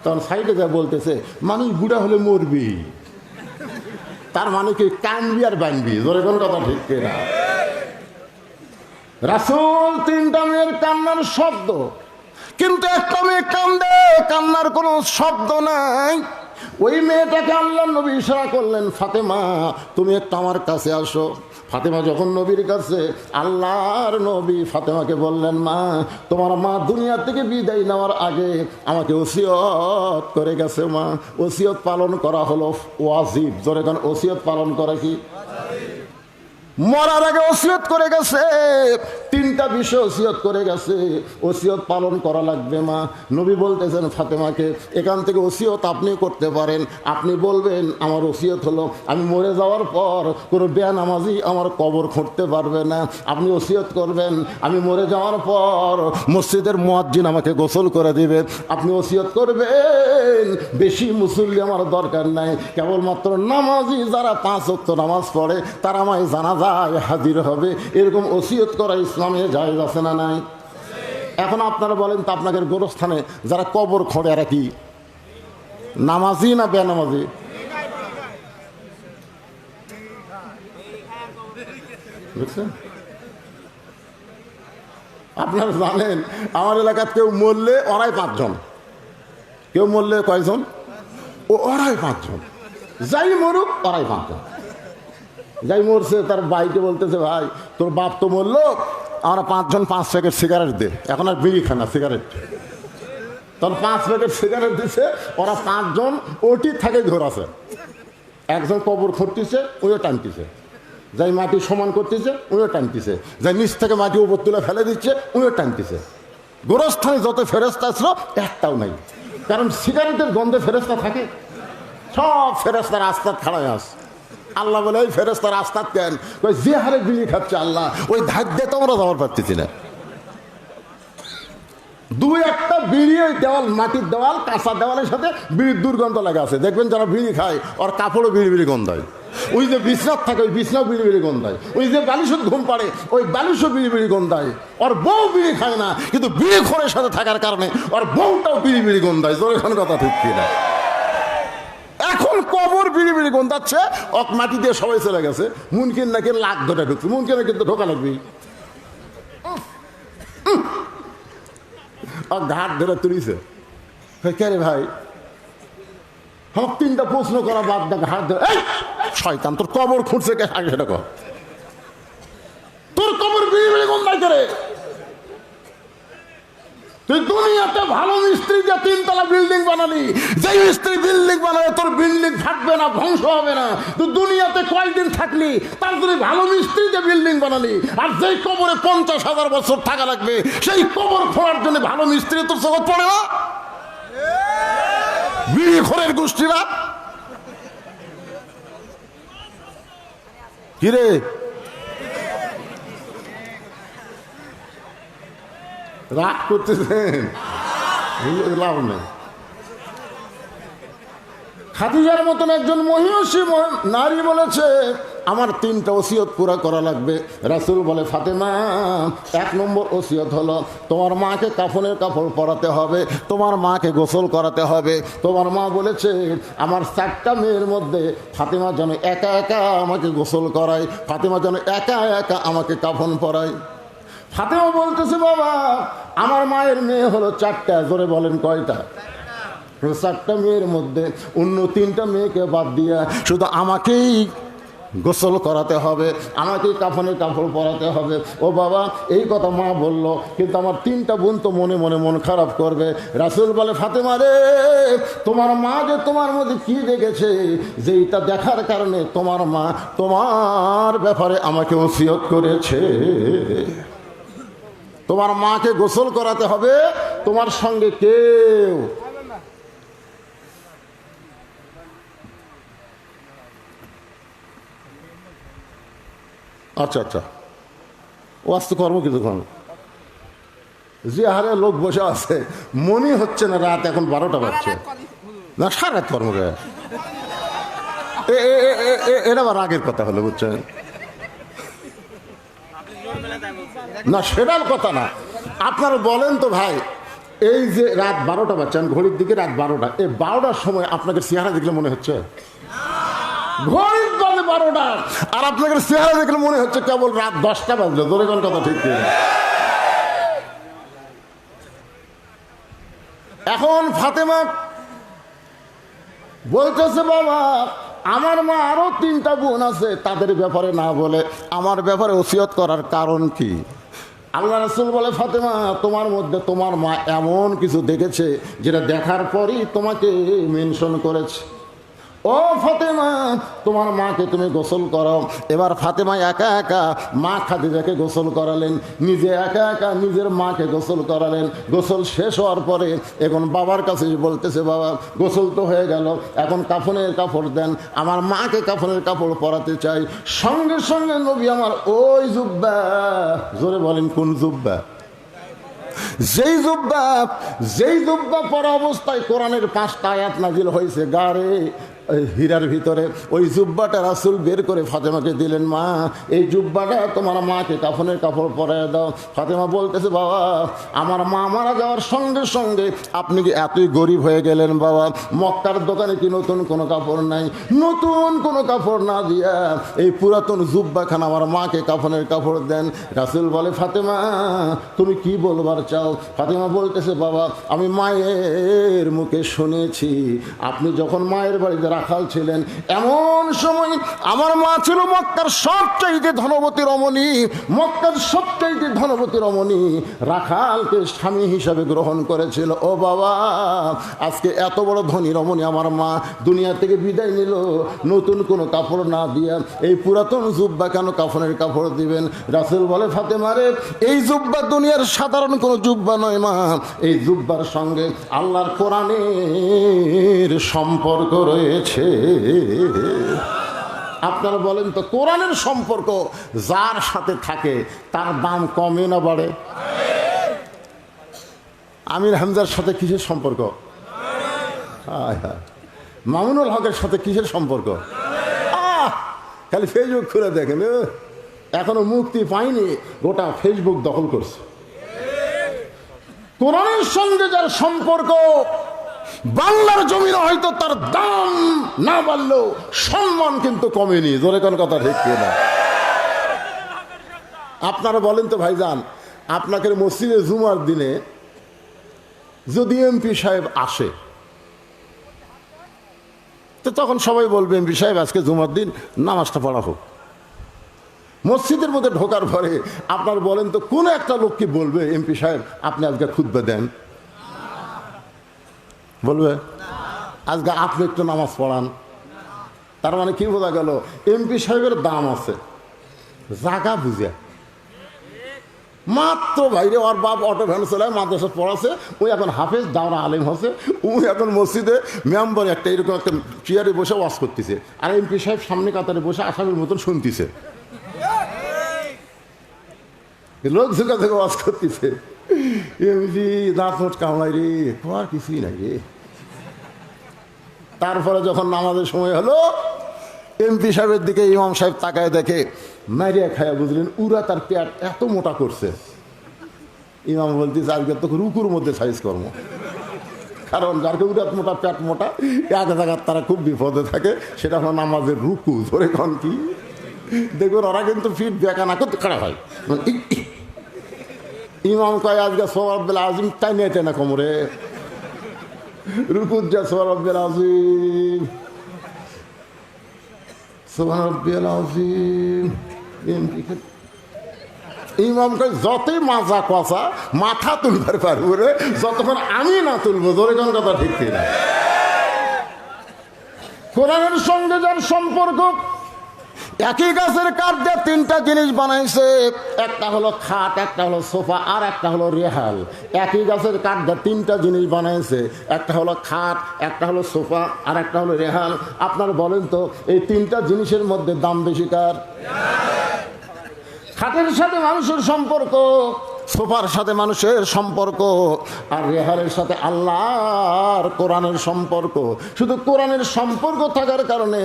তখন সাইডে যা বলতেছে, মানুষ বুড়া হলে মরবি, তার মানে কি কানবি আর বানবি, জোরে কোন কথা ঠিক না। রাসূল তিনটা মেয়ের কান্নার শব্দ, কিন্তু একটা মেয়ে কান্দে, কান্নার কোনো শব্দ নাই। ওই মেয়েটাকে আল্লাহ নবী ইশারা করলেন, ফাতেমা তুমি একটু আমার কাছে আসো। ফাতেমা যখন নবীর কাছে, আল্লাহর নবী ফাতেমাকে বললেন, মা তোমার মা দুনিয়া থেকে বিদায় নেওয়ার আগে আমাকে ওসিয়ত করে গেছে, মা ওসিয়ত পালন করা হলো ওয়াজিব। জোরে কারণ ওসিয়ত পালন করা কি, মরার আগে ওসিয়ত করে গেছে, তিনটা বিষয় ওসিয়ত করে গেছে, ওসিয়ত পালন করা লাগবে মা। নবী বলতেছেন ফাতেমাকে, এখান থেকে ওসিয়ত আপনি করতে পারেন, আপনি বলবেন আমার ওসিয়ত হলো আমি মরে যাওয়ার পর কোনো বেনামাজি আমার কবর খুঁড়তে পারবে না। আপনি ওসিয়ত করবেন আমি মরে যাওয়ার পর মসজিদের মুয়াজ্জিন আমাকে গোসল করে দিবে। আপনি ওসিয়ত করবেন বেশি মুসল্লি আমার দরকার নাই, কেবলমাত্র নামাজি যারা 5 ওয়াক্ত নামাজ পড়ে তারা আমায় জানাজা হাজির হবে। এরকম ওসিয়ত করা ইসলামে জায়েজ আছে না নাই? এখন আপনারা বলেন তো, আপনাদের গোরস্থানে যারা কবর খোঁড়ে এরা কি নামাজি না বেনামাজি? বুঝছেন? আপনারা জানেন আমার এলাকার কেউ মরলে ওরাই 5 জন, কেউ মরলে কয়জন? ওরাই 5 জন, যাই মরুক ওরাই 5 জন। যাই মরছে তার ভাইকে বলতেছে, ভাই তোর বাপ তো মরলো, আমরা 5 জন 5 প্যাকেট সিগারেট দে, এখন আর বিড়ি খায় না সিগারেট। তখন 5 প্যাকেট সিগারেট দিছে, ওরা 5 জন ওটি থাকে ঘর আছে, একজন কবর খুঁড়তেছে ওইও টানতেছে, যাই মাটি সমান করতেছে ওইও টানতেছে, যাই নিচ থেকে মাটি উপর তুলে ফেলে দিচ্ছে ওইও টানতেছে। গোরস্থানে যত ফেরেস্তা ছিল একটাও নাই, কারণ সিগারেটের গন্ধে ফেরেস্তা থাকে, সব ফেরেস্তা রাস্তার খাড়ায় আস। আল্লাহ বলে ওই ফেরেস্তা রাস্তার কেন, যে হারে বিড়ি খাচ্ছে আল্লাহ ওই ধাক দিয়ে তো আমরা যাওয়ার পারতেছি না। 2-1টা বিড়ি ওই দেওয়াল, মাটির দেওয়াল, কাঁচা দেওয়ালের সাথে বিড়ির দুর্গন্ধ লাগা আছে। দেখবেন যারা বিড়ি খায় ওর কাপড়ও বিড়ি বিড়ি গন্ধায়, ওই যে বিছনাথ থাকে ওই বিছনাও বিড়ি বিড়ি গন্ধায়, ওই যে বালিশত ঘুম পাড়ে ওই বালিশও বিড়ি বিড়ি গন্ধায়। ওর বউ বিড়ি খায় না, কিন্তু বিড়ি খোরের সাথে থাকার কারণে ওর বউটাও বিড়ি বিড়ি গন্ধায়। জোরে এখন কথা ঠিক কিনা? এখন কবর বিড়ি বিড়ি গন্ধাচ্ছে, অক মাটি দিয়ে সবাই চলে গেছে, মুনকিন নাকি লাখ ধরে ঢুকছে, মুনকিনে কিন্তু ঢোকা লাগবে, ঘাট ধরে তুলিছে। কে রে ভাই, আমার 3টা প্রশ্ন করা বাদ দা, ঘাট ধরে শয়তান তোর কবর খুঁড়ছে কে, আগে সেটা কর, তোর কবর বিড়ি বিড়ি গন্ধায় করে। তুই দুনিয়াতে ভালো মিস্ত্রি যে 3তলা বিল্ডিং বানালি, যে মিস্ত্রি বিল্ডিং বানাবে তোর বিল্ডিং থাকবে না, ধ্বংস হবে না। তুই দুনিয়াতে কয়েকদিন থাকলি, তার জন্য ভালো মিস্ত্রি যে বিল্ডিং বানালি, আর যেই কবরে 50,000 বছর থাকা লাগবে সেই কবর খোঁড়ার জন্য ভালো মিস্ত্রি তোর জগৎ পড়ে না? বিড়ি খোরের গোষ্ঠীরা কিরে, রাগ করতেছেন? লাভ নেই। খাদিজার মতন একজন মহিষী নারী বলেছে আমার 3টা ওসিয়ত পুরা করা লাগবে। রাসূল বলে, ফাতেমা 1 নম্বর ওসিয়ত হলো তোমার মাকে কাফনের কাপড় পরাতে হবে, তোমার মাকে গোসল করাতে হবে। তোমার মা বলেছে আমার 4টা মেয়ের মধ্যে ফাতেমা যেন একা একা আমাকে গোসল করায়, ফাতেমা যেন একা একা আমাকে কাফন পরায়। ফাতেমা বলতেছে, বাবা আমার মায়ের মেয়ে হলো 4টা। জোরে বলেন কয়টা? 4টা মেয়ের মধ্যে অন্য 3টা মেয়েকে বাদ দিয়া শুধু আমাকেই গোসল করাতে হবে, আমাকেই কাফনের কাপড় পরাতে হবে। ও বাবা এই কথা মা বলল, কিন্তু আমার 3টা বোন তো মনে মনে মন খারাপ করবে। রাসূল বলে, ফাতেমা রে তোমার মা যে তোমার মধ্যে কি দেখেছে, যেইটা দেখার কারণে তোমার মা তোমার ব্যাপারে আমাকে ওসিয়ত করেছে। তোমার মাকে গোসল করাতে হবে, তোমার সঙ্গে কেউ আচ্ছা আচ্ছা ও আসতে কর্ম কিছুক্ষণ যে হারে লোক বসে আছে মনে হচ্ছে না রাত এখন 12টা বাজছে না, সারা রাত কর্ম এটা আবার আগের কথা হলো বুঝছেন না, সেটার কথা না। আপনারা বলেন তো ভাই, এই যে রাত 12টা বাজছেন, ঘড়ির দিকে রাত 12টা, এই 12টার সময় আপনাকে চেহারা দেখলে মনে হচ্ছে ঘড়ির দলে 12টা, আর আপনাকে চেহারা দেখলে মনে হচ্ছে কেবল রাত 10টা বাজলো। ধরে কোন কথা ঠিক কিনা? এখন ফাতেমা বলতেছে বাবা আমার মা আরো 3টা বোন আছে, তাদের ব্যাপারে না বলে আমার ব্যাপারে ওসিয়ত করার কারণ কি? আল্লাহ রাসূল বলে ফাতেমা তোমার মধ্যে তোমার মা এমন কিছু দেখেছে যেটা দেখার পরই তোমাকে মেনশন করেছে। ও ফাতেমা তোমার মাকে তুমি গোসল করাও। এবার ফাতেমা একা একা মা খাদিজাকে গোসল করালেন, নিজে একা একা নিজের মাকে গোসল করালেন। গোসল শেষ হওয়ার পরে এখন বাবার কাছে বলতেছে বাবা গোসল তো হয়ে গেল, এখন কাফনের কাপড় দেন, আমার মাকে কাফনের কাপড় পরাতে চাই। সঙ্গে সঙ্গে নবী আমার ওই জুব্বা, জোরে বলেন কোন জুব্বা? যেই জুব্বা পরা অবস্থায় কোরআনের 5টা আয়াত নাজিল হয়েছে গারে হীরার ভিতরে, ওই জুব্বাটা রাসূল বের করে ফাতেমাকে দিলেন, মা এই জুব্বাটা তোমার মাকে কাফনের কাপড় পরায় দাও। ফাতেমা বলতেছে বাবা আমার মা মারা যাওয়ার সঙ্গে সঙ্গে আপনি কি এতই গরিব হয়ে গেলেন বাবা? মক্কার দোকানে কি নতুন কোনো কাপড় নাই? নতুন কোনো কাপড় না দিয়া এই পুরাতন জুব্বাখানা আমার মাকে কাফনের কাপড় দেন। রাসূল বলে ফাতেমা তুমি কি বলবার চাও? ফাতেমা বলতেছে বাবা আমি মায়ের মুখে শুনেছি আপনি যখন মায়ের বাড়িতে রাখাল ছিলেন এমন সময় আমার মা ছিল মক্কার সবচাইতে ধনবতী রমণী, মক্কার সবচাইতে ধনবতী রমণী, রাখালকে স্বামী হিসাবে গ্রহণ করেছিল। ও বাবা আজকে এত বড় ধনী রমণী আমার মা দুনিয়া থেকে বিদায় নিল, নতুন কোনো কাপড় না দিয়া এই পুরাতন জুব্বা কেন কাফনের কাপড় দিবেন? রাসূল বলে ফাতেমা রে এই জুব্বা দুনিয়ার সাধারণ কোনো জুব্বা নয় মা, এই জুব্বার সঙ্গে আল্লাহর কোরআনের সম্পর্ক রয়েছে। আপনারা বলেন তো কোরআনের সম্পর্ক যার সাথে থাকে তার দাম কমে না বাড়ে? আমির হামজার সাথে কিসের সম্পর্ক? মামুনুল হকের সাথে কিসের সম্পর্ক? খালি ফেসবুক খুলে দেখেন, এখনো মুক্তি পায়নি, গোটা ফেসবুক দখল করছে। কোরআনের সঙ্গে যার সম্পর্ক বাংলার জমিনে হয়তো তার দাম না বাড়লেও সম্মান কিন্তু কমেনি। জোরে কোন কথা ঠিক কিনা? আপনারা বলেন তো ভাইজান আপনাকে মসজিদে জুমার দিনে যদি এমপি সাহেব আসে তো তখন সবাই বলবে এমপি সাহেব আজকে জুমার দিন নামাজটা পড়া হোক। মসজিদের মধ্যে ঢোকার পরে আপনার বলেন তো কোন একটা লোক কি বলবে এমপি সাহেব আপনি আজকে খুতবা দেন? বলবে আজকে আপনি একটু নামাজ পড়ান। তার মানে কি বোঝা গেল? এমপি সাহেবের দাম আছে জায়গা বুঝে। মাত্র বাইরে ওর বাপ অটো ভ্যান চলায় মাদ্রাসা পড়াছে, ওই এখন হাফেজ দাওরা আলেম হচ্ছে, ওই এখন মসজিদে মেম্বার একটা এরকম একটা চেয়ারে বসে ওয়াজ করতেছে, আর এমপি সাহেব সামনে কাতারে বসে আসামের মতন শুনতেছে, লোক ঝুঁকা থেকে ওয়াজ করতেছে। এমপি দাঁত মোট কামাই রে, আর কিছুই নাই রে। তারপরে যখন নামাজের সময় হলো এমপি সাহেবের দিকে ইমাম সাহেব তাকায় দেখে মারিয়া খায়া বুঝলেন উরা তার পেট এত মোটা করছে। ইমাম বলতেছে আজকে তো রুকুর মধ্যে সাইজ কর্ম, কারণ যারকে উরাত মোটা পেট মোটা এক জায়গার তারা খুব বিপদে থাকে, সেটা হলো নামাজের রুকু। ধরে কন কি দেখুন ওরা কিন্তু ফিট বেকা না করতে খারাপ হয়। ইমাম কয় আজকে সোহরাব্বিল আজিম তাই নিয়ে না কোমরে রুকুর যা সোহরাব্বিল আজিম সোহরাব্বিল আজিম। ইমাম কয় যতই মাজা কষা মাথা তুলবার পারবো রে যতক্ষণ আমি না তুলবো। ধরে কোন কথা ঠিক কিনা? কোরআনের সঙ্গে যার সম্পর্ক একই গাছের কাঠ দিয়ে তিনটা জিনিস বানাইছে, একটা হলো খাট, একটা হলো সোফা, আর একটা হলো রেহাল। একই গাছের কাঠ দিয়ে তিনটা জিনিস বানাইছে, একটা হলো খাট, একটা হলো সোফা, আর একটা হলো রেহাল। আপনার বলেন তো এই তিনটা জিনিসের মধ্যে দাম বেশি কার? খাটের সাথে মানুষের সম্পর্ক, সোফার সাথে মানুষের সম্পর্ক, আর রেহালের সাথে আল্লাহর কোরআনের সম্পর্ক। শুধু কোরআনের সম্পর্ক থাকার কারণে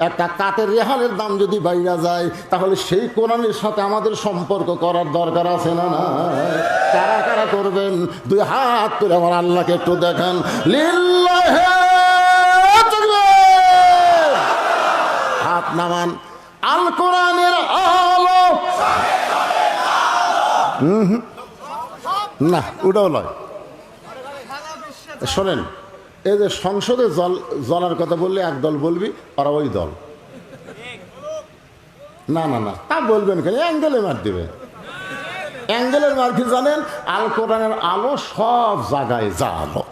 একটা কাঠের রেহালের দাম যদি বাইরে যায়, তাহলে সেই কোরআনের সাথে আমাদের সম্পর্ক করার দরকার আছে না? না, কারা কারা করবেন? দুই হাত তুলে আমার আল্লাহকে একটু দেখান। লিল্লাহি তাকবীর। হাত নামান। আল কোরআনের আলো। না, ওটাও নয়। শোনেন, এই যে সংসদে জ্বলার কথা বললে একদল বলবি, ওরা ওই দল। না না না, তা বলবেন কেন? অ্যাঙ্গেলে মার দিবে। অ্যাঙ্গেলের মার কি জানেন? আল কোরআনের আলো সব জায়গায় যা আলো।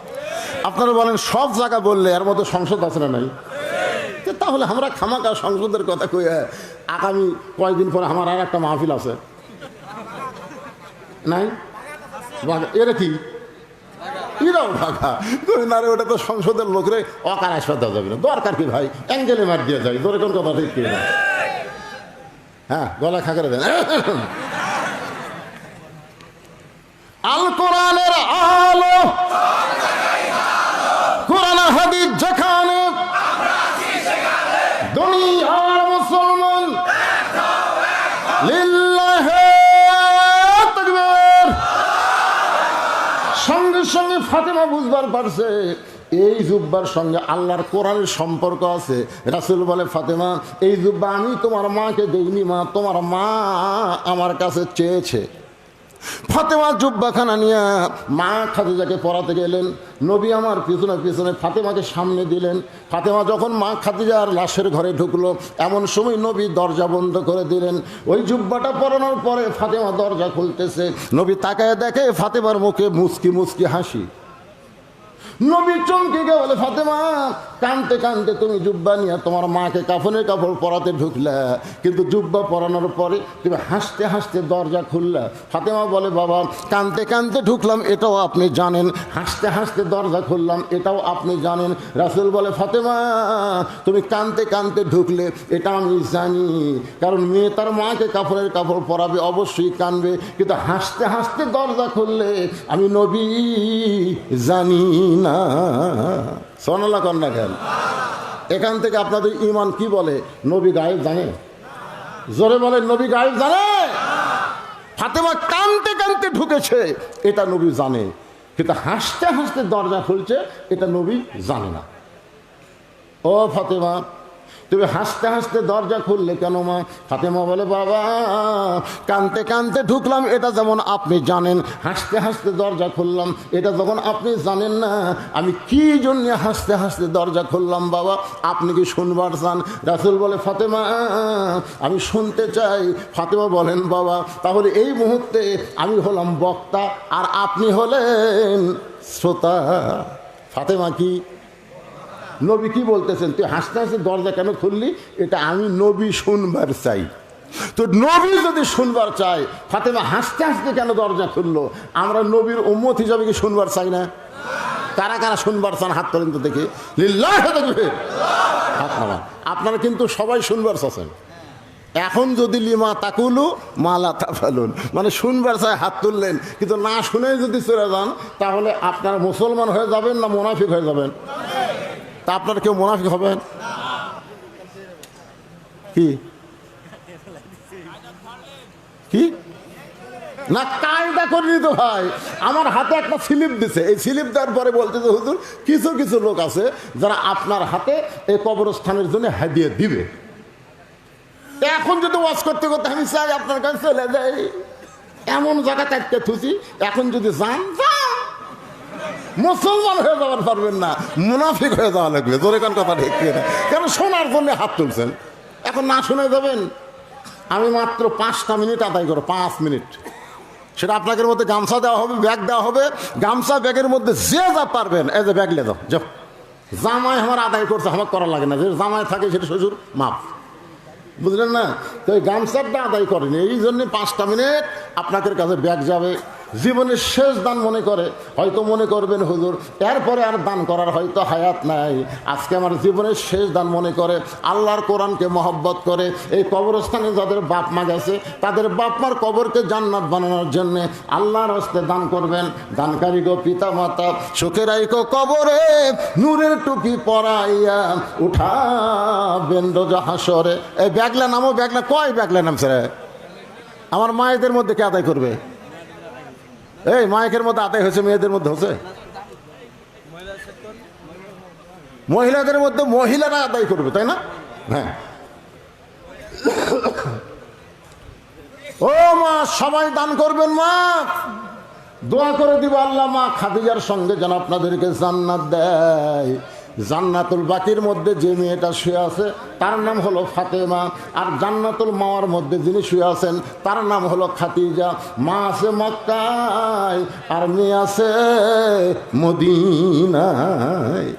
আপনারা বলেন সব জায়গা বললে এর মধ্যে সংসদ আছে না নাই? তাহলে আমরা খামাকা সংসদের কথা কই। আগামী কয়েকদিন পরে আমার আর একটা মাহফিল আছে, নাই? এরা কি এরাও ঢাকা না রে? ওটা তো সংসদের লোকরে অকার আসবাদ দেওয়া যাবে না। দরকার কি ভাই? অ্যাঙ্গেলে মার দিয়ে যায়। ধরে কোন কথা ঠিক কি না? হ্যাঁ, গলা খাঁকড়ে দেন। আল কোরআনের আলো, কোরআন হাদিস যেখানে, দুনিয়ার মুসলমান। লিল্লাহি তাকবীর। সঙ্গে সঙ্গে ফাতেমা বুঝবার পারছে এই জুব্বার সঙ্গে আল্লাহর কোরআনের সম্পর্ক আছে। রাসূল বলে, ফাতেমা, এই জুব্বা আমি তোমার মাকে দেইনি মা, তোমার মা আমার কাছে চেয়েছে। ফাতেমা জুব্বাখানা নিয়ে মা খাদিজাকে পরাতে গেলেন। নবী আমার পিছনে পিছনে ফাতেমাকে সামনে দিলেন। ফাতেমা যখন মা খাদিজার লাশের ঘরে ঢুকলো, এমন সময় নবী দরজা বন্ধ করে দিলেন। ওই জুব্বাটা পরানোর পরে ফাতেমা দরজা খুলতেছে। নবী তাকায় দেখে ফাতেমার মুখে মুচকি মুচকি হাসি। নবী চমকে গিয়ে বলে, ফাতেমা, কানতে কানতে তুমি জুব্বা নিয়ে তোমার মাকে কাফনের কাপড় পরাতে ঢুকলা, কিন্তু জুব্বা পরানোর পরে তুমি হাসতে হাসতে দরজা খুললা। ফাতেমা বলে, বাবা, কানতে কানতে ঢুকলাম এটাও আপনি জানেন, হাসতে হাসতে দরজা খুললাম এটাও আপনি জানেন। রাসূল বলে, ফাতেমা, তুমি কানতে কানতে ঢুকলে এটা আমি জানি, কারণ মেয়ে তার মাকে কাফনের কাপড় পরাবে, অবশ্যই কানবে, কিন্তু হাসতে হাসতে দরজা খুললে আমি নবী জানি না। সোনালা কন্যা খেল। এখান থেকে আপনাদের ঈমান কি বলে? নবী গায়েব জানে? জোরে বলে, নবী গায়েব জানে? ফাতেমা কানতে কানতে ঢুকেছে এটা নবী জানে, কিন্তু হাসতে হাসতে দরজা খুলছে এটা নবী জানে না। ও ফাতেমা, তুমি হাসতে হাসতে দরজা খুললে কেন মা? ফাতেমা বলে, বাবা, কানতে কানতে ঢুকলাম এটা যেমন আপনি জানেন, হাসতে হাসতে দরজা খুললাম এটা যখন আপনি জানেন না, আমি কি জন্য হাসতে হাসতে দরজা খুললাম বাবা, আপনি কি শুনবার চান? রাসূল বলে, ফাতেমা, আমি শুনতে চাই। ফাতেমা বলেন, বাবা, তাহলে এই মুহূর্তে আমি হলাম বক্তা আর আপনি হলেন শ্রোতা। ফাতেমা কি? নবী কি বলতেছেন? তুই হাসতে হাসতে দরজা কেন খুললি? এটা আমি নবী শুনবার চাই। তো নবী যদি শুনবার চাই, ফাতেমা হাসতে হাসতে কেন দরজা খুললো? আমরা নবীর উম্মত হিসাবে কি শুনবার চাই না? কারা কারা শুনবার চান হাত পর্যন্ত দেখে? লিল্লাহি তাকবীর। হাত নামান। আপনারা কিন্তু সবাই শুনবার চাচ্ছেন। এখন যদি লিমা তাকুলু মালা তাফালুন, মানে শুনবার চাই হাত তুললেন, কিন্তু না শুনে যদি চলে যান, তাহলে আপনারা মুসলমান হয়ে যাবেন না মুনাফিক হয়ে যাবেন? তা আপনারা কেউ মুনাফিক হবেন কি? কি না কায়দা করিনি তো ভাই। আমার হাতে একটা স্লিপ দিছে, এই স্লিপ দেওয়ার পরে বলতেছে, হুজুর, কিছু কিছু লোক আছে যারা আপনার হাতে এই কবরস্থানের জন্য হাদিয়া দিবে। এখন যদি ওয়াজ করতে করতে আমি চাই আপনার কাছে চলে যাই, এমন জায়গা চাইতে থুসি, এখন যদি যান মুসলমান হয়ে যাওয়ার পারবেন না, মুনাফিক হয়ে যাওয়া লাগবে। জোরে কোন কথা ঠিক না? কেন শোনার জন্য হাত তুলছেন, এখন না শুনে যাবেন। আমি মাত্র 5টা মিনিট আদায় করো, 5 মিনিট। সেটা আপনাদের মধ্যে গামছা দেওয়া হবে, ব্যাগ দেওয়া হবে। গামছা ব্যাগের মধ্যে যে যা পারবেন, এই যে ব্যাগ লে দাও, যাও। জামাই আমার আদায় করছে, আমার করা লাগে না, যে জামাই থাকে সেটা শ্বশুর মাপ। বুঝলেন না? তো এই গামছাটা আদায় করেন, এই জন্য 5টা মিনিট আপনাদের কাছে ব্যাগ যাবে। জীবনের শেষ দান মনে করে, হয়তো মনে করবেন হুজুর এরপরে আর দান করার হয়তো হায়াত নাই, আজকে আমার জীবনের শেষ দান মনে করে, আল্লাহর কোরআনকে মহব্বত করে এই কবরস্থানে যাদের বাপ মা গেছে তাদের বাপ মার কবরকে জান্নাত বানানোর জন্য আল্লাহর হস্তে দান করবেন। দানকারী গো পিতা মাতা, চোখে রাইকো কবরে নূরের টুপি পরাইয়া উঠাবেন রোজা হাসরে। এই ব্যাগলা নামো, ব্যাগলা কয় ব্যাগলা নাম স্যার? আমার মায়েদের মধ্যে কে আদায় করবে? এই মায়ের মধ্যে আদায় হয়েছে, মেয়েদের মধ্যে হচ্ছে? মহিলাদের মধ্যে মহিলারা আদায় করবে, তাই না? হ্যাঁ। ও মা, সবাই দান করবেন। মা দোয়া করে দিব, আল্লাহ মা খাদিজার সঙ্গে যেন আপনাদেরকে জান্নাত দেয়। জান্নাতুল বাকির মধ্যে যে মেয়েটা শুয়ে আছে তার নাম হলো ফাতেমা, আর জান্নাতুল মাওয়ার মধ্যে যিনি শুয়ে আছেন তার নাম হলো খাদিজা। মা আছে মক্কায় আর মেয়ে আছে মদিনায়।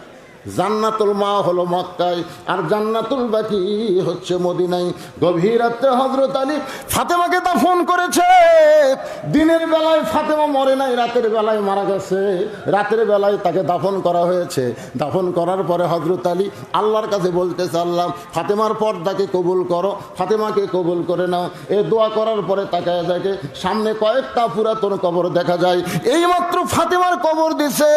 জান্নাতুল মা হলো মক্কায় আর জান্নাতুল বাকি হচ্ছে মদিনায়। গভীর রাতে হযরত আলী ফাতেমাকে দাফন করেছে। দিনের বেলায় ফাতেমা মরে নাই, রাতের বেলায় মারা গেছে। রাতের বেলায় তাকে দাফন করা হয়েছে। দাফন করার পরে হযরত আলী আল্লাহর কাছে বলতেছে, আল্লাহ ফাতেমার পর্দাকে কবুল করো, ফাতেমাকে কবুল করে নাও। এই দোয়া করার পরে তাকায় দেখে সামনে কয়েকটা পুরাতন কবর দেখা যায়। এইমাত্র ফাতেমার কবর দিছে,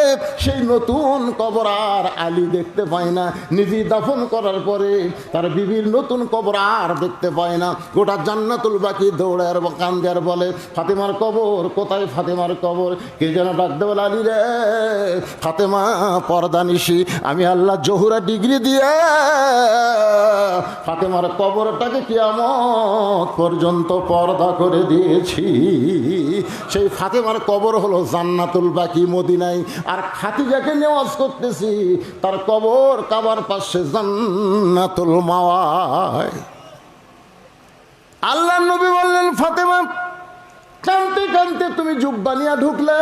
সেই নতুন কবর আর আলী দেখতে পায় না। নিজে দাফন করার পরে তার বিবির নতুন কবর আর দেখতে পায় না। গোটা জান্নাতুল বাকি দৌড়ে আর কান্দে আর বলে, ফাতেমার কবর কোথায়? ফাতেমার কবর। কে যেন ডাক দেবে, আলী রে ফাতেমা পর্দানিশি, আমি আল্লাহ জহুরা ডিগ্রি দিয়ে ফাতেমার কবরটাকে কিয়ামত পর্যন্ত পর্দা করে দিয়েছি। সেই ফাতেমার কবর হলো জান্নাতুল বাকি মদিনায়। আর খাদিজাকে নেওয়াজ করতেছি, তার কবর কাবার পাশে জান্নাতুল মাওয়ায়। আল্লাহ নবী বললেন, ফাতেমা কানতে কানতে তুমি জুব্বা নিয়ে ঢুকলে,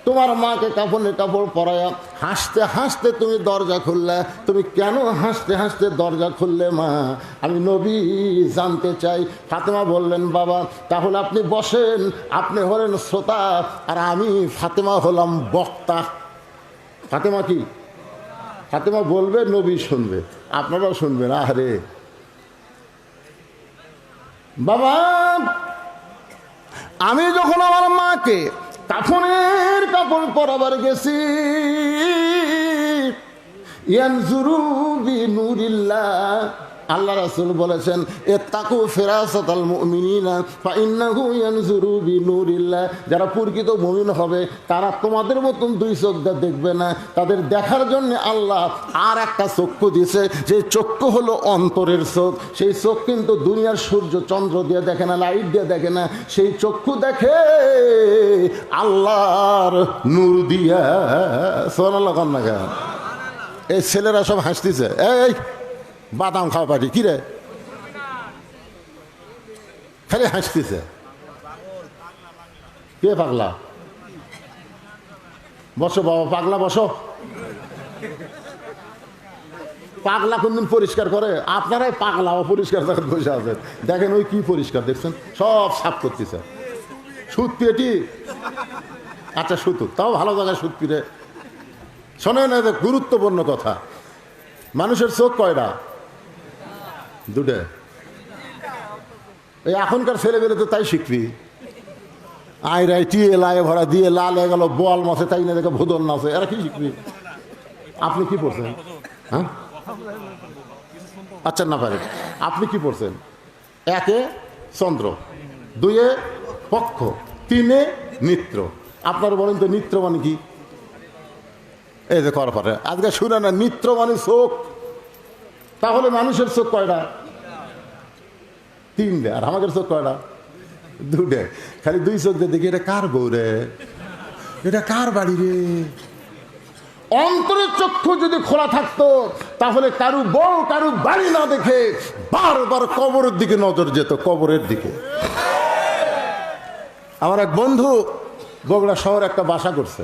তোমার মাকে কাফনের কাপড় পরায়া হাসতে হাসতে তুমি দরজা খুললে। তুমি কেন হাসতে হাসতে দরজা খুললে মা? আমি নবী জানতে চাই। ফাতেমা বললেন, বাবা তাহলে আপনি বসেন, আপনি হলেন শ্রোতা আর আমি ফাতেমা হলাম বক্তা। ফাতেমা কি? ফাতেমা বলবে, নবী শুনবে, আপনারাও শুনবেন। আরে বাবা, আমি যখন আমার মাকে কাফনের কাপড় পরাবার গেছি, ইয়ানজুরু বিনুরিল্লাহ, আল্লাহ রাসূল বলেছেন, ইত্তাকু ফিরাসাতাল মুমিনিনা ফাইন্নাহু ইয়ানজুরু বিনুরিল্লাহ। যারা প্রকৃত মুমিন হবে তারা তোমাদের মতন দুই চোখ দিয়ে দেখবে না, তাদের দেখার জন্য আল্লাহ আর একটা চক্ষু দিয়েছে। যে চক্ষু হলো অন্তরের চোখ। সেই চোখ কিন্তু দুনিয়ার সূর্য চন্দ্র দিয়ে দেখে না, লাইট দিয়ে দেখে না। সেই চক্ষু দেখে আল্লাহর নূর দিয়া। সুবহানাল্লাহ কন্যা। এই ছেলেরা সব হাসতেছে, এই বাদাম খাওয়া পারি কি রে, খালি হাসতেছে। কে পাগলা? বসো বাবা, পাগলা বসো। পাগলা কোনদিন পরিষ্কার করে? আপনারাই পাগলা অপরিষ্কার জায়গায় বসে আছেন। দেখেন ওই কি পরিষ্কার দেখছেন, সব সাফ করতেছে। সুদ পেটি, আচ্ছা সুতুক, তাও ভালো জায়গায় সুদ পিড়ে। শোনেন গুরুত্বপূর্ণ কথা, মানুষের চোখ কয়টা? দুটো। এই এখনকার ছেলেবেলে তো তাই শিখবি। আইরাই টিয়ে লায়ে ভরা দিয়ে লাল হয়ে গেল, বল মাছে তাই না দেখে ভোদন নাচে, এরা কি শিখবি? আপনি কি পড়ছেন? হ্যাঁ আচ্ছা না পারে। আপনি কি পড়ছেন? 1 চন্দ্র, 2 পক্ষ, 3 নিত্র। আপনার বলেন তো নিত্র মানে কি? এই যে কর পারে আজকে শুনে না, নিত্র মানে চোখ। তাহলে মানুষের চোখ কয়টা? 3। আর আমাদের চোখ কয়টা? 2। খালি 2 চোখ দিয়ে দেখি, এটা কার বউ রে, এটা কার বাড়ি রে। অন্তরের চক্ষু যদি খোলা থাকতো তাহলে কারু বউ কারু বাড়ি না দেখে বারবার কবরের দিকে নজর যেত, কবরের দিকে। আমার এক বন্ধু বগুড়া শহরে একটা বাসা করছে,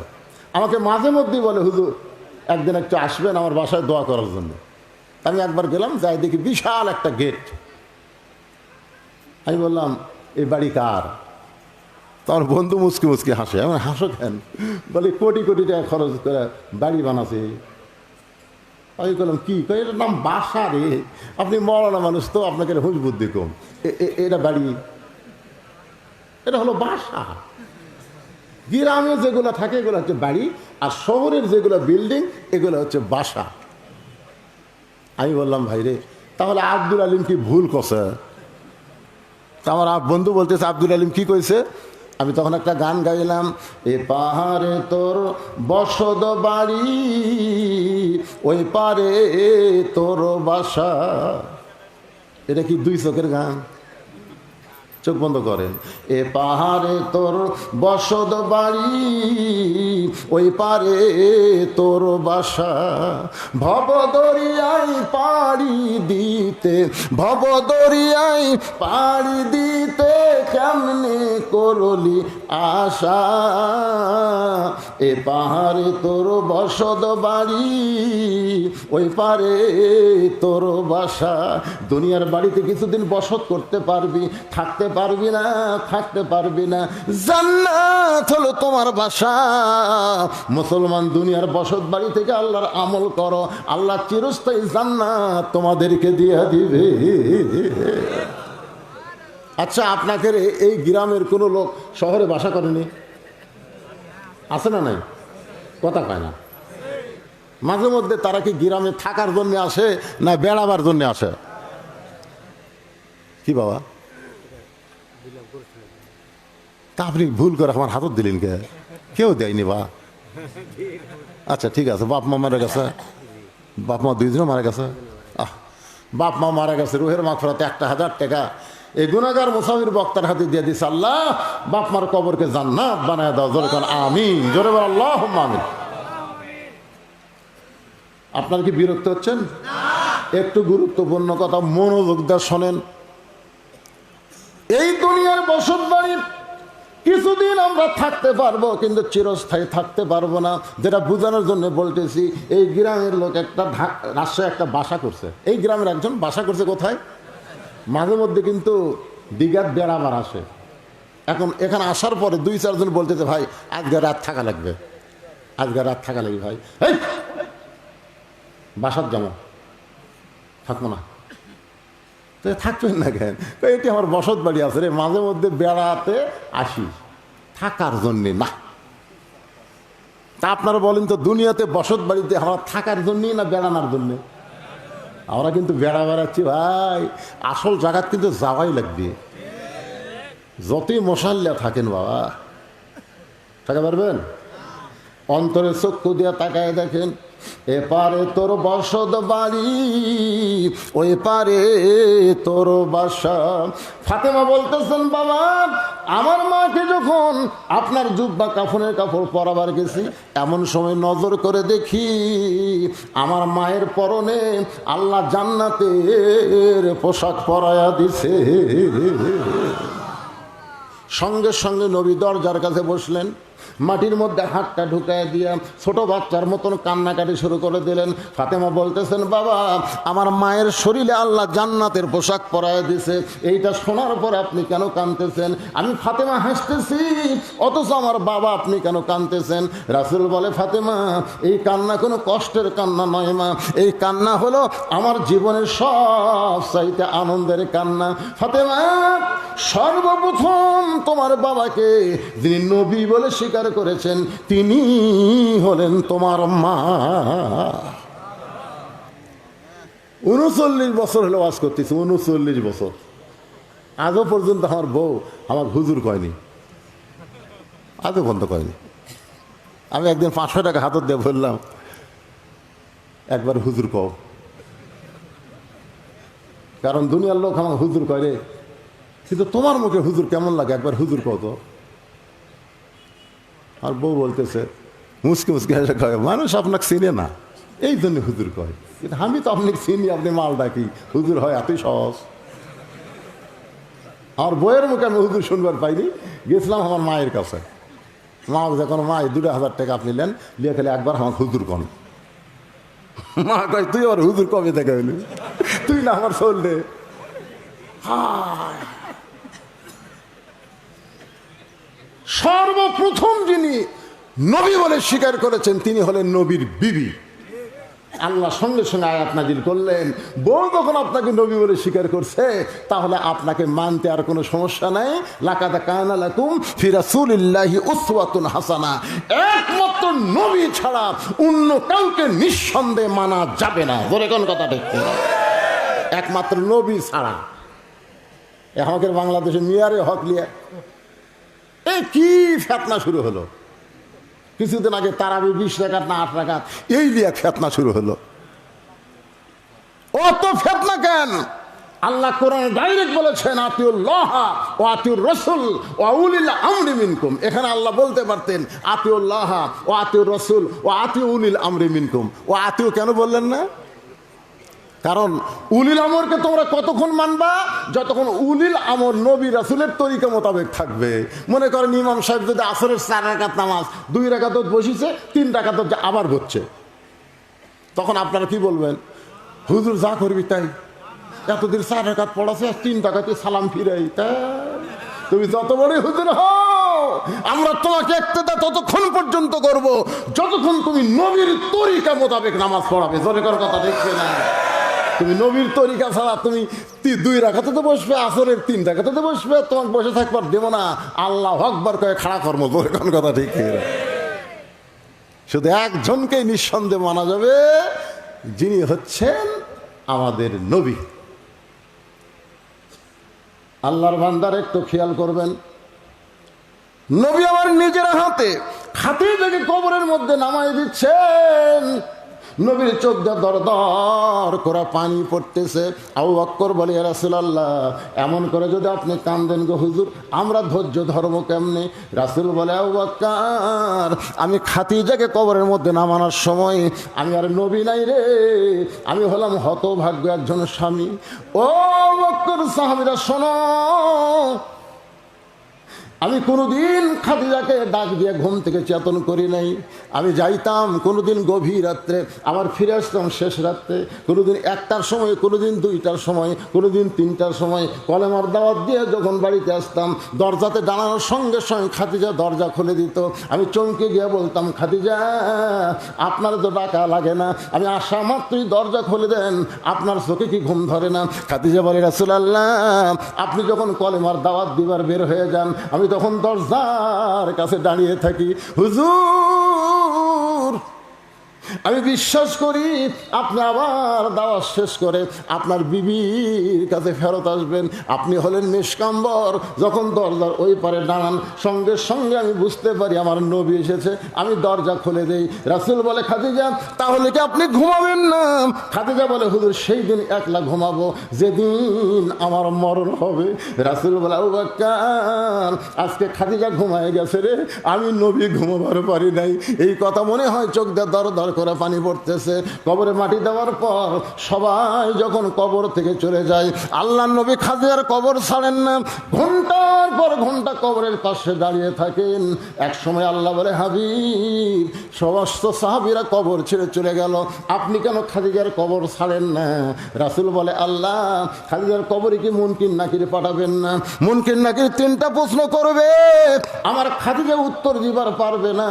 আমাকে মাঝে মধ্যেই বলে, হুজুর একদিন একটু আসবেন আমার বাসায় দোয়া করার জন্য। আমি একবার গেলাম, যাই দেখি বিশাল একটা গেট, আমি বললাম এই বাড়ি কার? তোমার বন্ধু মুচকি মুচকি হাসে। আমার হাসো কেন? বলে কোটি কোটি টাকা খরচ করে বাড়ি বানাছে। আমি বললাম কি? এটার নাম বাসা রে, আপনি মরানা মানুষ তো, আপনাকে হুঁশ বুদ্ধি কম। এটা বাড়ি, এটা হলো বাসা। গ্রামে যেগুলো থাকে এগুলো হচ্ছে বাড়ি, আর শহরের যেগুলো বিল্ডিং এগুলো হচ্ছে বাসা। আমি বললাম ভাই রে, তাহলে আব্দুল আলিম কি ভুল কছে? আমার বন্ধু বলতেছে আব্দুল আলিম কি কইছে? আমি তখন একটা গান গাইলাম, এ পাহাড়ে তোর বসত বাড়ি, ওই পারে তোর বাসা। এটা কি দুই চোখের গান? চোখ বন্ধ করেন। এ পাহাড়ে তোর বসত বাড়ি, ওই পারে তোর বাসা। ভবদরিয়ায় পাড়ি দিতে, ভবদরিয়ায় পাড়ি দিতে কেমনে করলি আশা। এ পাহাড়ে তোর বসত বাড়ি, ওই পারে তোর বাসা। দুনিয়ার বাড়িতে কিছুদিন বসত করতে পারবি, থাকতে পারবি না, থাকতে পারবি না। জান্নাত হলো তোমার বাসা। মুসলমান দুনিয়ার বসত বাড়ি থেকে আল্লাহর আমল করো, আল্লাহ চিরস্থায়ী জান্নাত তোমাদেরকে দিয়ে দিবে। আচ্ছা, আপনাকে এই গ্রামের কোনো লোক শহরে বাসা করেনি? আছে না নাই? কথা কয় না। মাঝে মধ্যে তারা কি গ্রামে থাকার জন্য আসে না বেড়াবার জন্য আসে? কি বাবা, তা আপনি ভুল করে আমার হাতত দিলেন কে? কেউ দেয়নি বা। আচ্ছা ঠিক আছে, বাপ মা মারা গেছে, বাপ মা দুইজনও মারা গেছে। বাপ মা মারা গেছে, রুহের মাগফিরাতে 1000 টাকা এই গুনাহগার মুসাফির বক্তার হাতে দিয়ে দিছে। আল্লাহ বাপ মার কবরকে জান্নাত বানায় দাও। জোরে বল আমিন, জোরে বল আল্লাহুম্মা আমিন। আপনারা কি বিরক্ত হচ্ছেন? একটু গুরুত্বপূর্ণ কথা মনোযোগ দিয়ে শোনেন। এই দুনিয়ার বসত বাড়ি কিছুদিন আমরা থাকতে পারবো, কিন্তু চিরস্থায়ী থাকতে পারবো না। যেটা বোঝানোর জন্য বলতেছি, এই গ্রামের লোক একটা রাজশাহী একটা বাসা করছে। এই গ্রামের একজন বাসা করছে কোথায়? মাঝে মধ্যে কিন্তু দিঘাত বেড়াবার আসে। এখন এখানে আসার পরে 2-4 জন বলতেছে ভাই আজকে রাত থাকা লাগবে, আজকে রাত থাকা লাগবে। ভাই এই বাসার জমা থাকবো না। তো থাকবেন না কেন? এটি আমার বসত বাড়ি আছে রে, মাঝে মধ্যে বেড়াতে আসি, থাকার জন্যে না। তা আপনারা বলেন তো, দুনিয়াতে বসত বাড়িতে আমার থাকার জন্যই না বেড়ানোর জন্যে? আমরা কিন্তু বেড়া বেড়াচ্ছি ভাই, আসল জায়গা কিন্তু যাওয়াই লাগবে। যতই মশাল্লা থাকেন বাবা, থাকা পারবেন? অন্তরে চক্ষু দিয়ে তাকায় দেখেন, এপারে তোর বসত বাড়ি, ওই পারে তোর বাসা। ফাতেমা বলতেছেন বাবা, আমার মাকে যখন আপনার জুব্বা কাফনের কাপড় পরাবার গেছি, এমন সময় নজর করে দেখি আমার মায়ের পরনে আল্লাহ জান্নাতের পোশাক পরায়া দিছে। সঙ্গে সঙ্গে নবী দরজার কাছে বসলেন, মাটির মধ্যে হাতটা ঢুকায় দিয়া ছোট বাচ্চার মতন কান্নাকাটি শুরু করে দিলেন। ফাতেমা বলতেছেন বাবা, আমার মায়ের শরীরে আল্লাহ জান্নাতের পোশাক পরায় দিছে, এইটা শোনার পরে আপনি কেন কাঁদতেছেন? আমি ফাতেমা হাসতেছি, অথচ আমার বাবা আপনি কেন কাঁদতেছেন? রাসূল বলে, ফাতেমা এই কান্না কোনো কষ্টের কান্না নয় মা, এই কান্না হলো আমার জীবনের সব চাইতে আনন্দের কান্না। ফাতেমা, সর্বপ্রথম তোমার বাবাকে যিনি নবী বলে স্বীকার করেছেন তিনি হলেন তোমার মা। 39 বছর হলো ওয়াজ করতেছি, 39 বছর। আজও পর্যন্ত আমার বউ আমার হুজুর কয়নি, আজও পর্যন্ত কয়নি। আমি একদিন 500 টাকা হাতত দিয়ে বললাম, একবার হুজুর কও। কারণ দুনিয়ার লোক আমার হুজুর কয় রে, কিন্তু তোমার মুখে হুজুর কেমন লাগে, একবার হুজুর কও তো। আর বউ বলতেছে মুসকি মুসকি হেসে কয়, মানুষ আপনাকে চিনে না এই জন্য হুজুর কয়, কিন্তু আমি তো আপনাকে চিনি, আপনি মাল ডাকি, হুজুর হয় এতই সহজ। আমার বইয়ের মুখে আমি হুজুর শুনবার পাইনি। গেছিলাম আমার মায়ের কাছে, মা যখন মা 2000 টাকা আপনি নেন, লিয়ে খেলে একবার আমার হুজুর কন। মা কয় তুই আমার হুজুর কবে থেকে হইলি, তুই না আমার চললে। সর্বপ্রথম যিনি নবী বলে স্বীকার করেছেন তিনি হলেন নবীর বিবি। আল্লাহ সঙ্গে সঙ্গে আয়াত নাজিল করলেন, বউ যখন আপনাকে নবী বলে স্বীকার করছে তাহলে আপনাকে মানতে আর কোনো সমস্যা নাই। লাকাদ কানা লাকুম ফি রাসূলিল্লাহি উসওয়াতুন হাসানা, একমাত্র নবী ছাড়া অন্য কাউকে নিঃসন্দেহে মানা যাবে না। বলে কোন কথা ঠিক কিনা? একমাত্র নবী ছাড়া। আমাদের বাংলাদেশে মিয়ারে হক লিয়া এ কি ফেতনা শুরু হলো। কিছুদিন আগে তারাবি 20 রাকাত না 8 রাকাত এই লিয়া ফেতনা শুরু হলো। অত ফেতনা কেন? আল্লাহ কোরআনে ডাইরেক্ট বলেছেন আতিউল্লাহ ওয়া আতিউর রাসূল ওয়া উলিল আমরি মিনকুম। এখানে আল্লাহ বলতে পারতেন আতিউল্লাহ ওয়া আতিউর রাসূল ওয়া আতিউ উলিল আমরি মিনকুম। ও আতিউ কেন বললেন না? কারণ উলিল আমরকে তোমরা কতক্ষণ মানবা? যতক্ষণ উলিল আমর নবী রাসূলের তরিকা মোতাবেক থাকবে। মনে করেন ইমাম সাহেব যদি আসরের 4 রাকাত নামাজ 2 রাকাত বসিছে, 3 রাকাত আবার হচ্ছে, তখন আপনারা কি বলবেন? হুজুর যা করবি তাই, এতদিন 4 রাকাত পড়াছে 3 রাকাতে সালাম ফিরাই, তাই তুমি যত বড় হুজুর হও আমরা তোমাকে ইক্তেদা ততক্ষণ পর্যন্ত করব যতক্ষণ তুমি নবীর তরিকা মোতাবেক নামাজ পড়াবে। জোরে করে কথা দেখবে না? তুমি নবীর তরিকা ছাড়া তুমি 2 রাকাতে তো বসবে, আসরের 3 রাকাতে তো বসবে, তোমাকে বসে থাকবার দেবো না। আল্লাহু আকবার কয়ে খাড়া কর্ম। জোরে কোন কথা ঠিক কিনা? শুধু একজনকেই নিঃসন্দেহে মানা যাবে, যিনি হচ্ছেন আমাদের নবী। আল্লাহর বান্দার একটু খেয়াল করবেন, নবী আমার নিজের হাতে খাদিজাকে কবরের মধ্যে নামাই দিচ্ছেন। নবীর চোখ দিয়ে দর দর করে পানি পড়তেছে। আবু বকর বলে ইয়া রাসূলুল্লাহ, এমন করে যদি আপনি কান্দেন গো হুজুর, আমরা ধৈর্য ধরবো কেমনে? রাসূল বলে আবু বকর, আমি খাদিজাকে কবরের মধ্যে নামানোর সময় আমি আর নবী নাই রে, আমি হলাম হতভাগ্য একজন স্বামী। ও বকর সাহাবীরা শোনো, আমি কোনোদিন খাদিজাকে ডাক দিয়ে ঘুম থেকে চেতন করি নাই। আমি যাইতাম কোনোদিন গভীর রাত্রে, আবার ফিরে আসতাম শেষ রাত্রে, কোনোদিন 1টার সময়, কোনোদিন 2টার সময়, কোনোদিন 3টার সময়। কলেমার দাওয়াত দিয়ে যখন বাড়িতে আসতাম, দরজাতে দাঁড়ানোর সঙ্গে সঙ্গে খাদিজা দরজা খুলে দিত। আমি চমকে গিয়ে বলতাম, খাদিজা আপনার তো ডাকা লাগে না, আমি আসা মাত্রই দরজা খুলে দেন, আপনার চোখে কি ঘুম ধরে না? খাদিজা বলে রাসূলুল্লাহ, আপনি যখন কলেমার দাওয়াত দিবার বের হয়ে যান আমি তখন দরজার কাছে দাঁড়িয়ে থাকি। হুজুর আমি বিশ্বাস করি আপনি আবার দাওয়াত শেষ করে আপনার বিবির কাছে ফেরত আসবেন। আপনি হলেন নিষ্কাম্বর। যখন দরজার ওই পারে দাঁড়ান সঙ্গে সঙ্গে আমি বুঝতে পারি আমার নবী এসেছে, আমি দরজা খুলে দেই। রাসূল বলে খাদিজা তাহলে কি আপনি ঘুমাবেন না? খাদিজা বলে হুজুর সেই দিন একলা ঘুমাবো যেদিন আমার মরণ হবে। রাসূল বলে আবু বকর আজকে খাদিজা ঘুমায় গেছে রে, আমি নবী ঘুমাবার পারি নাই। এই কথা মনে হয় চোখ দিয়ে দর দর করে পানি পড়তেছে। কবরে মাটি দেওয়ার পর সবাই যখন কবর থেকে চলে যায়, আল্লাহর নবী খাদিজার কবর ছাড়েন না, ঘন্টার পর ঘন্টা কবরের পাশে দাঁড়িয়ে থাকেন। এক সময় আল্লাহ বলে হাবিব সমস্ত সাহাবীরা কবর ছেড়ে চলে গেল, আপনি কেন খাদিজার কবর ছাড়েন না? রাসূল বলে আল্লাহ খাদিজার কবরে কি মুনকির নাকির পাঠাবেন না? মুনকির নাকির 3টা প্রশ্ন করবে, আমার খাদিজা উত্তর দিবার পারবে না,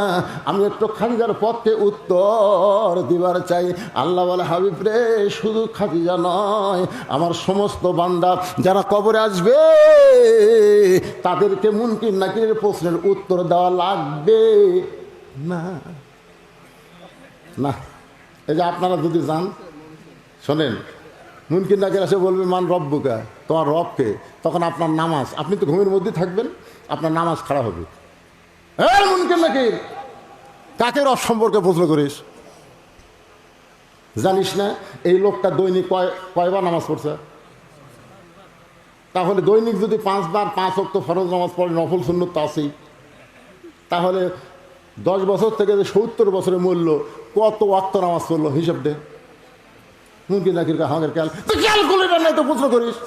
আমি একটু খাদিজার পক্ষে উত্তর দিবার চাই। আল্লাহ বলে হাবিব রে শুধু খাদিজা নয়, আমার সমস্ত বান্দা যারা কবরে আসবে তাদেরকে মুনকির নাকিরের প্রশ্নের উত্তর দেওয়া লাগবে না। না এই যে আপনারা যদি যান শোনেন, মুনকির নাকির এসে বলবে মান রব্বুকা, তোমার রবকে, তখন আপনার নামাজ, আপনি তো ঘুমের মধ্যে থাকবেন, আপনার নামাজ খারাপ হবে। হ্যাঁ মুনকির নাকির কাকে রব সম্পর্কে প্রশ্ন করিস? জানিস না এই লোকটা দৈনিক কয়বার নামাজ পড়ছে? তাহলে দৈনিক যদি 5 বার 5 ওয়াক্ত ফরজ নামাজ পড়ে, নফল সুন্নত তো আছেই, তাহলে 10 বছর থেকে 70 বছরের মূল্য কত ওয়াক্ত নামাজ পড়লো হিসাব দে। মুনকির নাকির আমাদের ক্যালকুলেটার নাই তো প্রশ্ন করিস?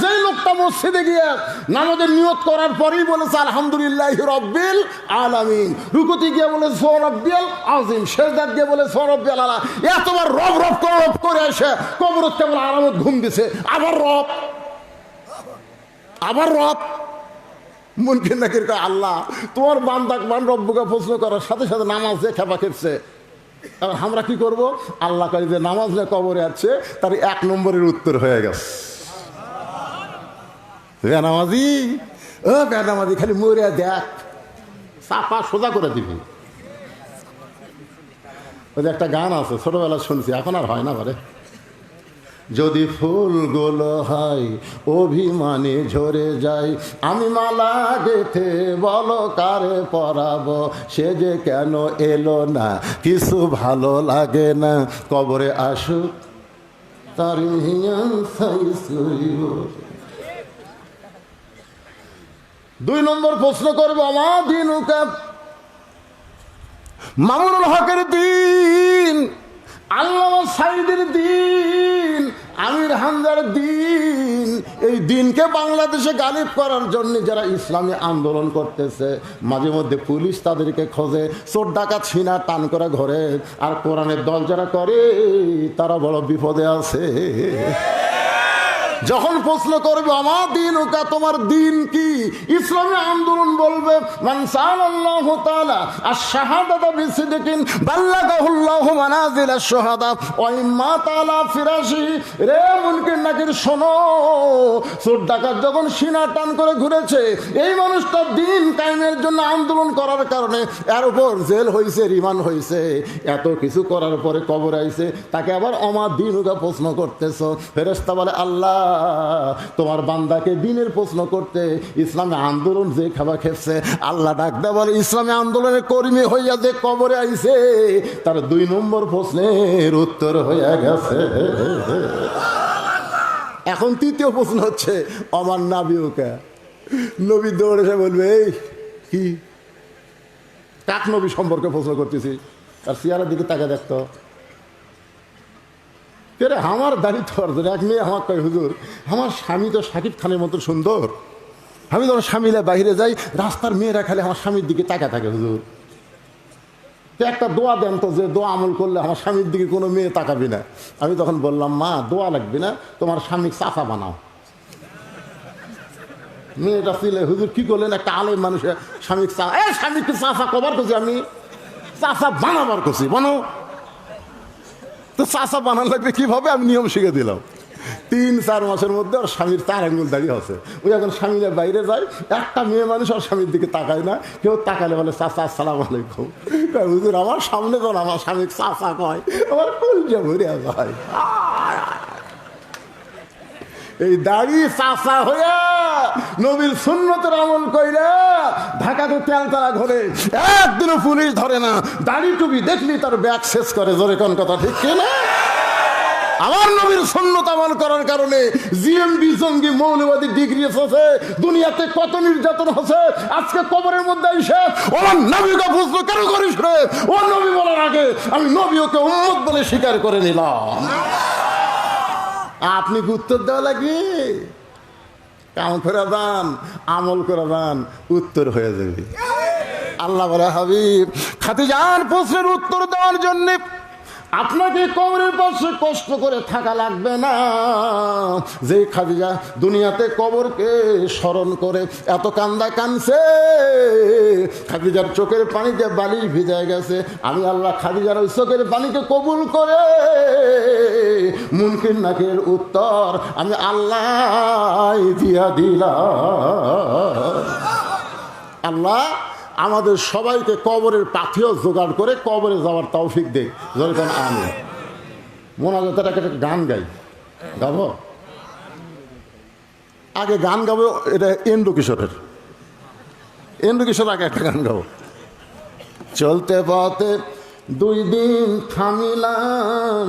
যেই লোকটা মসজিদে গিয়ে নামাজের নিয়ত করার পরেই বলেছে আলহামদুলিল্লাহি রাব্বিল আলামিন, রুকুতে গিয়ে বলে সুবহানাল্লাহিল আযীম, সিজদাত গিয়ে বলে সুবহানাল্লাহিল আলা, এতবার রব রব করে এসে কবরত কেবল আরামত ঘুম দিছে, আবার রব আবার রব মুনকির নাকির কয় আল্লাহ তোমার বান্দাক মান রব্বুকে প্রশ্ন করার সাথে সাথে নামাজ দিয়ে খেপা খেপছে, আর আমরা কি করব? আল্লাহ কয় যে নামাজ নিয়ে কবরে আছে তার 1 নম্বরের উত্তর হয়ে গেছে। বেনামাজি ও বেনামাজি খালি মরে দেখ, চাপা সোজা করে দিবি। ওই যে একটা গান আছে ছোটবেলা শুনছি, এখন আর হয় না পারে। যদি ফুলগুলো হয় অভিমানে ঝরে যায়, আমি মালা গেথে বলো কারে পরাবো, সে যে কেন এলো না কিছু ভালো লাগে না, কবরে আসুক তার হিয়ান সাইজ করিব। 2 নম্বর প্রশ্ন করবো আমার দিনুকা, মামুনুল হকের দিন, আল্লামা সাঈদীর দিন, আমির হামজার দিন, এই দিনকে বাংলাদেশে গালিব করার জন্য যারা ইসলামী আন্দোলন করতেছে, মাঝে মধ্যে পুলিশ তাদেরকে খোঁজে, চোর ডাকাত ছিনা টান করে ঘরে, আর কোরআনের দল যারা করে তারা বড় বিপদে আছে। যখন প্রশ্ন করবে আমার দিন ওকা, তোমার দিন কি, ইসলামী আন্দোলন বলবে মান সাআলাল্লাহু তাআলা আশ-শাহাদাতা বিসিদকিন বাল্লাগাহুল্লাহু মানাজিল আশ-শুহাদা ওয়া ইম্মা তাআলা ফিরাশি। রে মুনকির নাকির শোনো, চোর ডাকাত যখন সিনা টান করে ঘুরেছে, এই মানুষটা দিন কায়েমের জন্য আন্দোলন করার কারণে এর উপর জেল হয়েছে, রিমান্ড হয়েছে, এত কিছু করার পরে কবর আইছে, তাকে আবার আমার দিন ওকা প্রশ্ন করতেছ। ফেরেশতা বলে আল্লাহ তোমার বান্দাকে দিনের প্রশ্ন করতে ইসলামী আন্দোলন যে খাবার খেপছে, আল্লাহ ডাকতে বলে ইসলামী আন্দোলনের কর্মী হইয়া যে কবরে আইছে তার 2 নম্বর প্রশ্নের উত্তর হইয়া গেছে। এখন 3য় প্রশ্ন হচ্ছে আমার নাবিউকা, নবী দৌড়ে এসে বলবে এই কি কাক নবী সম্পর্কে প্রশ্ন করতেছি, তার চেহারার দিকে তাকে দেখতো, রে আমার দাড়ি তো অর্জন। এক মেয়ে আমার কয় হুজুর আমার স্বামী তো শাকিব খানের মতো সুন্দর, আমি যখন স্বামীরা বাইরে যাই রাস্তার মেয়েরা খালি আমার স্বামীর দিকে তাকা থাকে, হুজুর তো একটা দোয়া দেন তো, যে দোয়া আমল করলে আমার স্বামীর দিকে কোনো মেয়ে তাকাবি না। আমি তখন বললাম মা দোয়া লাগবে না, তোমার স্বামীকে চাচা বানাও। মেয়েটা ছিল হুজুর কি করলেন, একটা আলেম মানুষের স্বামীকে স্বামীকে চাচা কবার করছি, আমি চাচা বানাবার করছি, বানো তো চাচা বানান লাগবে কিভাবে, আমি নিয়ম শিখে দিলাম। 3-4 মাসের মধ্যে ওর স্বামীর 4 আঙ্গুল দাঁড়িয়ে আছে। ওই এখন স্বামীরা বাইরে যায়, একটা মেয়ে মানুষ ওর স্বামীর দিকে তাকায় না, কেউ তাকালে বলে চাচা আসসালামু আলাইকুম। হুজুর আমার সামনে যখন আমার স্বামীকে চাচা কয় আমার কলজা ভরে যায়। এই দাড়ি চাচা হইয়া নবীর সুন্নতের আমল কইরা ঢাকাতে তেলতালা ঘরে একদিনও পুলিশ ধরে না, দাড়ি টুপি দেখলি তার ব্যাগ শেষ করে। জোরে কোন কথা ঠিক কিনা? আমার নবীর সুন্নত আমল করার কারণে জিএমবি জঙ্গি মৌলবাদী ডিগ্রি আছে, দুনিয়াতে কত নির্যাতন হচ্ছে, আজকে কবরের মধ্যে এসে আমার নবীকে প্রশ্ন কেন করিস রে, ও নবী বলার আগে আমি নবী ওকে উম্মত বলে স্বীকার করে নিলাম। আপনি উত্তর দেওয়া লাগবে, কাম করে যান, আমল করে যান, উত্তর হয়ে যাবে। আল্লাহ বলে হাবিব খাদিজার প্রশ্নের উত্তর দেওয়ার জন্য আপনাকে কবরের পাশে কষ্ট করে থাকা লাগবে না। যে খাদিজা দুনিয়াতে কবরকে স্মরণ করে এত কান্দা কানছে, খাদিজার চোখের পানিতে বালিশ ভিজে গেছে, আমি আল্লাহ খাদিজার ওই চোখের পানিকে কবুল করে মুনকির নাকির উত্তর আমি আল্লাহ দিয়া দিলাম। আল্লাহ আমাদের সবাইকে কবরের পাথেও জোগাড় করে কবরে যাওয়ার তৌফিক দেখ। যখন আমি মোনাজাতের একটা গান গাই, গাবো আগে গান গাবো, এটা এন্ডু কিশোরের, এন্ডু কিশোর আগে একটা গান গাবো। চলতে পথে 2 দিন থামিলাম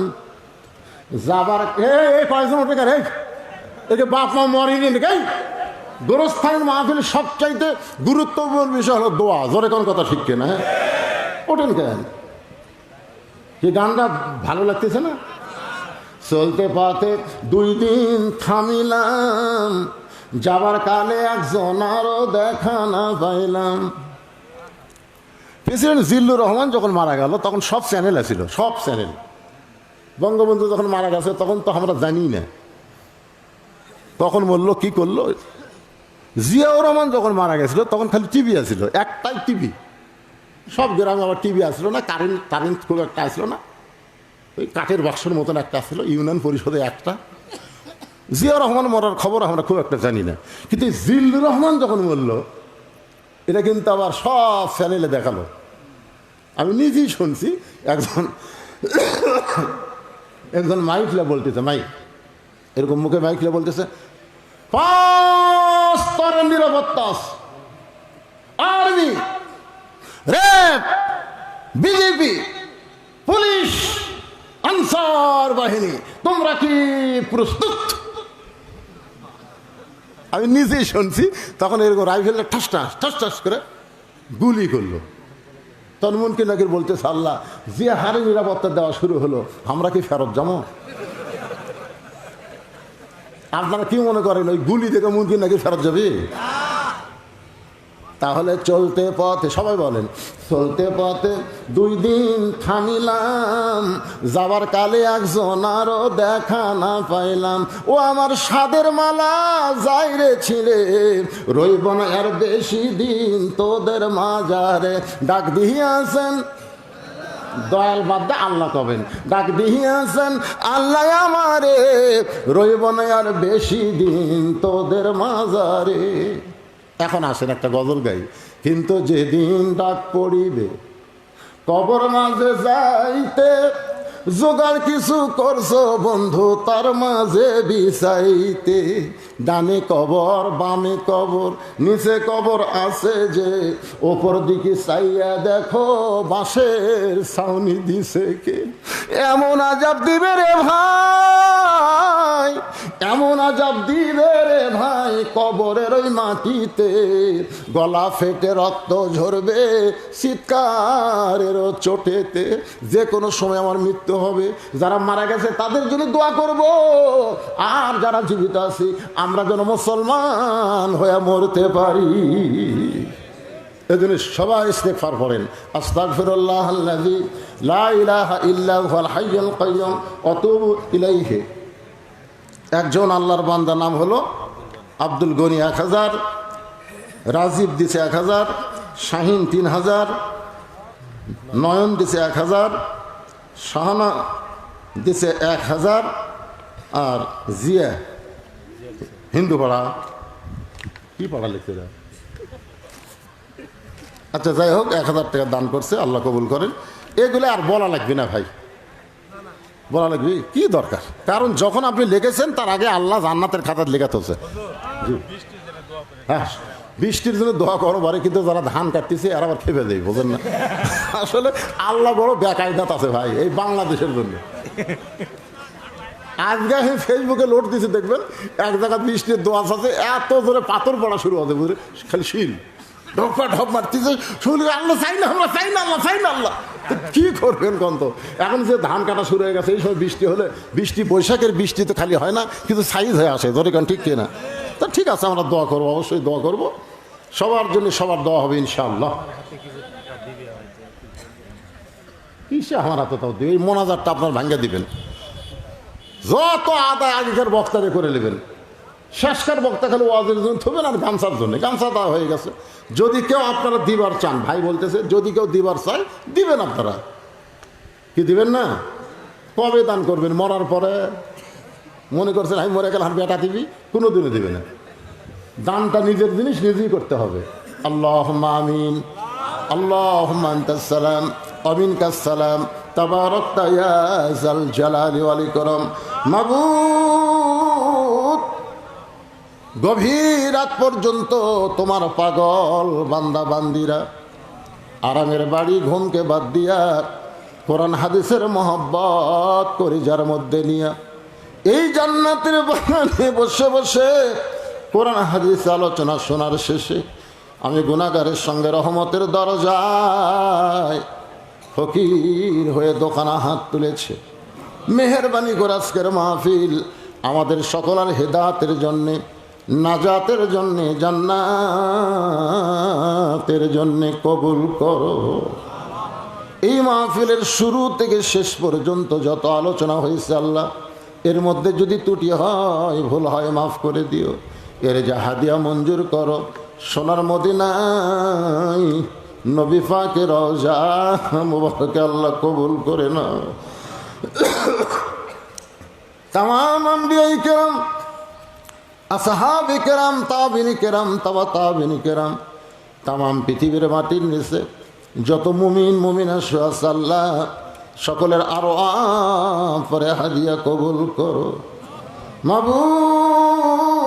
যাবার কয়েকজন উঠে গেলে একে বাপ মা মরিনি গাই। গোরস্থান মাহফিল সবচাইতে গুরুত্বপূর্ণ বিষয় হলো দোয়া। জোরে কোন কথা ঠিক কিনা? হ্যাঁ ওঠেন কেন, কি গানটা ভালো লাগতেছে না? চলতে পথে 2 দিন থামিলাম যাবার কালে একজন আরো দেখা না পাইলাম। প্রেসিডেন্ট জিল্লুর রহমান যখন মারা গেল তখন সব চ্যানেল আছিল, সব চ্যানেল। বঙ্গবন্ধু যখন মারা গেছে তখন তো আমরা জানি না, তখন বললো কি করলো জিয়াউর রহমান যখন মারা গেছিল তখন খালি টিভি আসছিল, একটাই টিভি। সব গ্রামে আবার টিভি আসলো না, কারেন্ট খুব একটা আসলো না, ওই কাঠের বাক্সের মতন একটা আসছিল, ইউনিয়ন পরিষদে একটা। জিয়াউর রহমান মরার খবর আমরা খুব একটা জানি না, কিন্তু জিল্লুর রহমান যখন মরল এটা কিন্তু আবার সব চ্যানেলে দেখালো। আমি নিজেই শুনছি, একজন মাইকলে বলতেছে, এরকম মুখে মাইকলে বলতেছে, 5 স্তরের নিরাপত্তা, army, RAB, BJP, police, answer বাহিনী, তোমরা কি প্রস্তুত? আমি নিজেই শুনছি। তখন এরকম রাইফেলটা ঠাস ঠাস করে গুলি করলো। তন্মুনকে নাকি বলতেছে, আল্লাহ, যে হারে নিরাপত্তা দেওয়া শুরু হলো, আমরা কি ফেরত যাবো? আপনারা কি মনে করেন ওই গুলি দেখে মুনকিন নাকি ফেরত যাবে? তাহলে চলতে পথে, সবাই বলেন, চলতে পথে 2 দিন থামিলাম, যাবার কালে একজন আরো দেখা না পাইলাম। ও আমার সাদের মালা যাই রে ছিঁড়ে, রইব না আর বেশি দিন তোদের মাজারে। ডাক দিয়াছেন দয়াল বাদ্দা আল্লাহ কবেন, ডাক দিয়াছেন আল্লাহ আমারে, রইব না আর বেশি দিন তোদের মাজারে। এখন আসেন একটা গজল গাই। কিন্তু যেদিন ডাক পড়িবে কবর মাঝে যাইতে, জোগাড় কিছু করছো বন্ধু তার মাঝে বিছাইতে। ডানে কবর বামে কবর নিচে কবর আছে যে, ওপর দিকে চাইয়া দেখো বাঁশের ছাউনি দিছে কে। এমন আজাব দিবে রে ভাই, এমন আজাব দিবে রে ভাই, কবরের ওই মাটিতে গলা ফেটে রক্ত ঝরবে চিৎকারেরও চোটেতে। যে কোনো সময় আমার মৃত্যু হবে। যারা মারা গেছে তাদের জন্য দোয়া করব, আর যারা জীবিত আছি আমরা যেন মুসলমান হয়ে মরতে পারি। এজন্য সবাই ইস্তেগফার পড়েন, আস্তাগফিরুল্লাহাল্লাযী লা ইলাহা ইল্লা হুয়াল হাইয়ুল কাইয়্যুম ওয়া তুবু ইলাইহি। একজন আল্লাহর বান্দা নাম হলো আব্দুল গনি 1000, রাজীব দিছে 1000, শাহিন 3000, নয়ন দিছে 1000, শাহানা দিছে 1000, আর জিয়া হিন্দু পাড়া, কি পাড়া লিখতে যায়, আচ্ছা যাই হোক 1000 টাকা দান করছে, আল্লাহ কবুল করেন। এগুলো আর বলা লাগবে না ভাই, বলা লাগবে কি দরকার? কারণ যখন আপনি লিখেছেন তার আগে আল্লাহ জান্নাতের খাতায় লেখাতে হচ্ছে। হ্যাঁ, বৃষ্টির জন্য দোয়া করো বারে, কিন্তু যারা ধান কাটতেছে আর আবার খেপে দেয়, বোঝেন না? আসলে আল্লাহ বড় বেকায়দাত আছে ভাই এই বাংলাদেশের জন্য। আজকে আমি ফেসবুকে লোড দিছি, দেখবেন এক জায়গায় বৃষ্টির দোয়া আছে, এত জোরে পাথর পড়া শুরু হবে, বুঝলে, খালি শিল ঢপ মারতেছে, শুনলে আল্লাহ চাই না, আমরা চাই না, আল্লাহ চাই না, আল্লাহ। কি করবেন কন্ত? এখন যে ধান কাটা শুরু হয়ে গেছে, এই সময় বৃষ্টি হলে, বৃষ্টি বৈশাখের বৃষ্টি তো খালি হয় না, কিন্তু সাইজ হয়ে আসে, ধরে কারণ ঠিক কিনা? তা ঠিক আছে, আমরা দোয়া করবো, অবশ্যই দোয়া করবো, সবার জন্য সবার দোয়া হবে ইনশাআল্লাহ। কিসে আমার হাতে তাও দিবে? এই মোনাজারটা আপনার ভাঙ্গা দিবেন, যত আদায় আগেকার বক্তারে করে নেবেন, শেষকার বক্তা খালি ওয়াজের জন্য থবেন আর গামছার জন্য, গামছা দেওয়া হয়ে গেছে। যদি কেউ আপনারা দিবার চান, ভাই বলতেছে যদি কেউ দিবার চায় দিবেন, আপনারা কি দিবেন না? কবে দান করবেন? মরার পরে? মনে করছেন আমি মরে গেলে আর বেটা দিবি? কোনো দিনও দিবে না। দানটা নিজের জিনিস নিজেই করতে হবে। আল্লাহুম্মা আমিন, আল্লাহুম্মা আনতাস সালাম ওয়া মিনকাস সালাম, তাবারাকতা ইয়া যাল জালালি ওয়াল ইকরাম। মাবুদ, গভীর রাত পর্যন্ত তোমার পাগল বান্দা বান্দিরা আরামের বাড়ি ঘুমকে বাদ দিয়া কোরআন হাদিসের মহব্বত করে যার মধ্যে নিয়া এই জান্নাতের বাগানে বসে বসে কোরআন হাদিস আলোচনা শোনার শেষে আমি গুনাহগারের সঙ্গে রহমতের দরজায় ফকির হয়ে দোকানা হাত তুলেছে। মেহেরবানি করে আজকের মাহফিল আমাদের সকলের হেদায়েতের জন্যে, নাজাতের জন্যে, জান্নাতের জন্যে কবুল করো। এই মাহফিলের শুরু থেকে শেষ পর্যন্ত যত আলোচনা হয়েছে আল্লাহ, এর মধ্যে যদি ত্রুটি হয়, ভুল হয়, মাফ করে দিও। এর যা হাদিয়া মঞ্জুর করো সোনার মদিনায় নবী পাকের রওজা মুবারকে আল্লাহ কবুল করে না। তামাম আম্বিয়ায়ে কেরাম, আসহাবে কেরাম, তাবিনী কেরাম, তাবা তাবিনী কেরাম, তামাম পৃথিবীর মাটির নিচে যত মুমিন মুমিনা আছে আল্লাহ সকলের আরো পরে হাদিয়া কবুল করো। মাবুদ,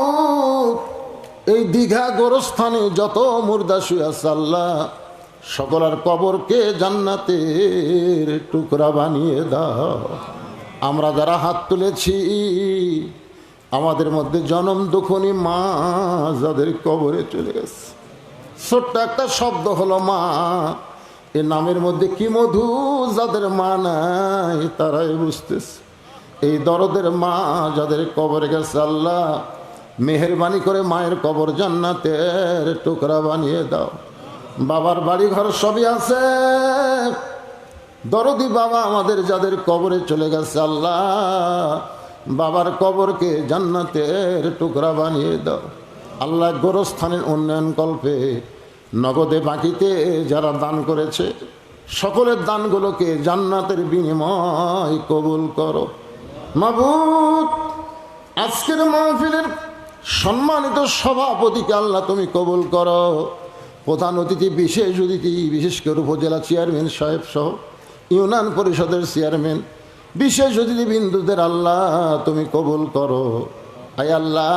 এই দীঘা গোরস্থানে যত মুর্দা শুয়ে আছে আল্লাহ সকলের কবরকে জান্নাতের টুকরা বানিয়ে দাও। আমরা যারা হাত তুলেছি আমাদের মধ্যে জনম দুঃখনী মা যাদের কবরে চলে গেছে, ছোট্ট একটা শব্দ হলো মা, এ নামের মধ্যে কি মধু, যাদের মা নাই তারাই বুঝতেছে। এই দরদের মা যাদের কবরে গেছে আল্লাহ মেহেরবানি করে মায়ের কবর জান্নাতের টুকরা বানিয়ে দাও। বাবার বাড়ি ঘর সবই আছে, দরদি বাবা আমাদের যাদের কবরে চলে গেছে আল্লাহ বাবার কবরকে জান্নাতের টুকরা বানিয়ে দাও। আল্লাহ গোরস্থানের উন্নয়ন কল্পে নগদে বাকিতে যারা দান করেছে সকলের দানগুলোকে জান্নাতের বিনিময় কবুল করো। মাবুদ, আজকের মাহফিলের সম্মানিত সভাপতিকে আল্লাহ তুমি কবুল করো। প্রধান অতিথি, বিশেষ অতিথি, বিশেষ করে উপজেলা চেয়ারম্যান সাহেব সহ ইউনিয়ন পরিষদের চেয়ারম্যান, বিশেষ অতিথি বিন্দুদের আল্লাহ তুমি কবুল করো। আয় আল্লাহ,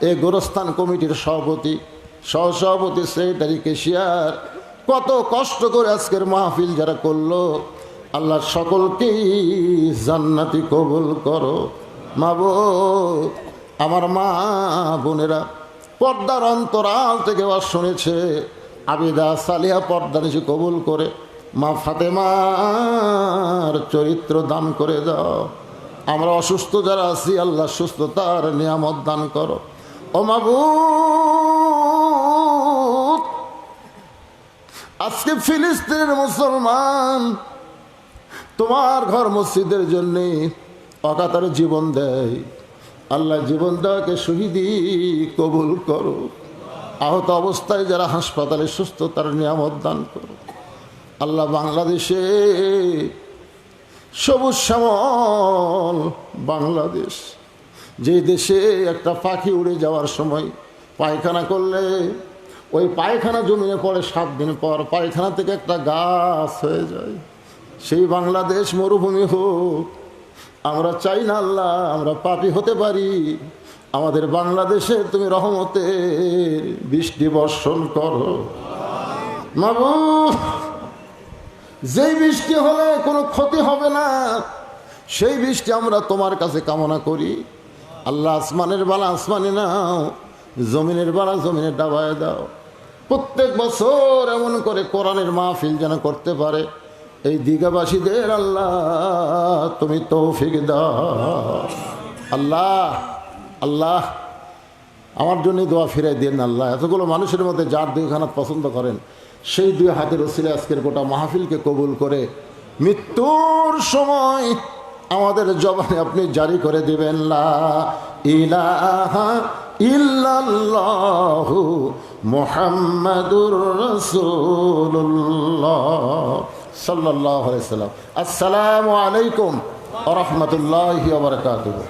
এই গোরস্থান কমিটির সভাপতি, সহসভাপতি, সেক্রেটারি, কেশিয়ার কত কষ্ট করে আজকের মাহফিল যারা করলো আল্লাহ সকলকেই জান্নাতি কবুল করো। মাবুদ, আমার মা বোনেরা পর্দার অন্তরাল থেকে আওয়াজ শুনেছে, আবিদা সালিহা পর্দা নিচে কবুল করে মা ফাতেমার চরিত্র দান করে দাও। আমরা অসুস্থ যারা আছি আল্লাহ সুস্থতার নিয়ামত দান করো। ও মাবুদ, আজকে ফিলিস্তিনের মুসলমান তোমার ঘর মসজিদের জন্য অকাতরে জীবন দেয়, আল্লাহ জীবন দেওয়াকে শহীদি কবুল করো। আহত অবস্থায় যারা হাসপাতালে সুস্থতার নিয়ামত দান করো। আল্লাহ বাংলাদেশে সবুজ শ্যামল বাংলাদেশ, যে দেশে একটা পাখি উড়ে যাওয়ার সময় পায়খানা করলে ওই পায়খানা জমিনে পড়ে 7 দিন পর পায়খানা থেকে একটা গাছ হয়ে যায়, সেই বাংলাদেশ মরুভূমি হোক। আমরা চাই না আল্লাহ আমরা পাপী হতে পারি, আমাদের বাংলাদেশে তুমি রহমতের বৃষ্টি বর্ষণ করো। মাবুদ, যেই বৃষ্টি হলে কোনো ক্ষতি হবে না সেই বৃষ্টি আমরা তোমার কাছে কামনা করি। আল্লাহ, আসমানের বালা আসমানে নাও, জমিনের বালা জমিনে ডাবায় দাও। প্রত্যেক বছর এমন করে কোরআনের মাহফিল যেন করতে পারে এই দীঘাবাসীদের আল্লাহ তুমি তৌফিক দাও। আল্লাহ আল্লাহ, আমার জন্য দোয়া ফিরাই দিন আল্লাহ। এতগুলো মানুষের মধ্যে যার 2 হাত পছন্দ করেন সেই 2 হাতের ওসিলে আজকের গোটা মাহফিলকে কবুল করে মৃত্যুর সময় আমাদের জবানে আপনি জারি করে দিবেন লা ইলাহা ইল্লাল্লাহু মুহাম্মাদুর রাসূলুল্লাহ সাল্লাল্লাহু আলাইহি ওয়াসাল্লাম। আসসালামু আলাইকুম ওয়া রাহমাতুল্লাহি ওয়া বারাকাতুহু।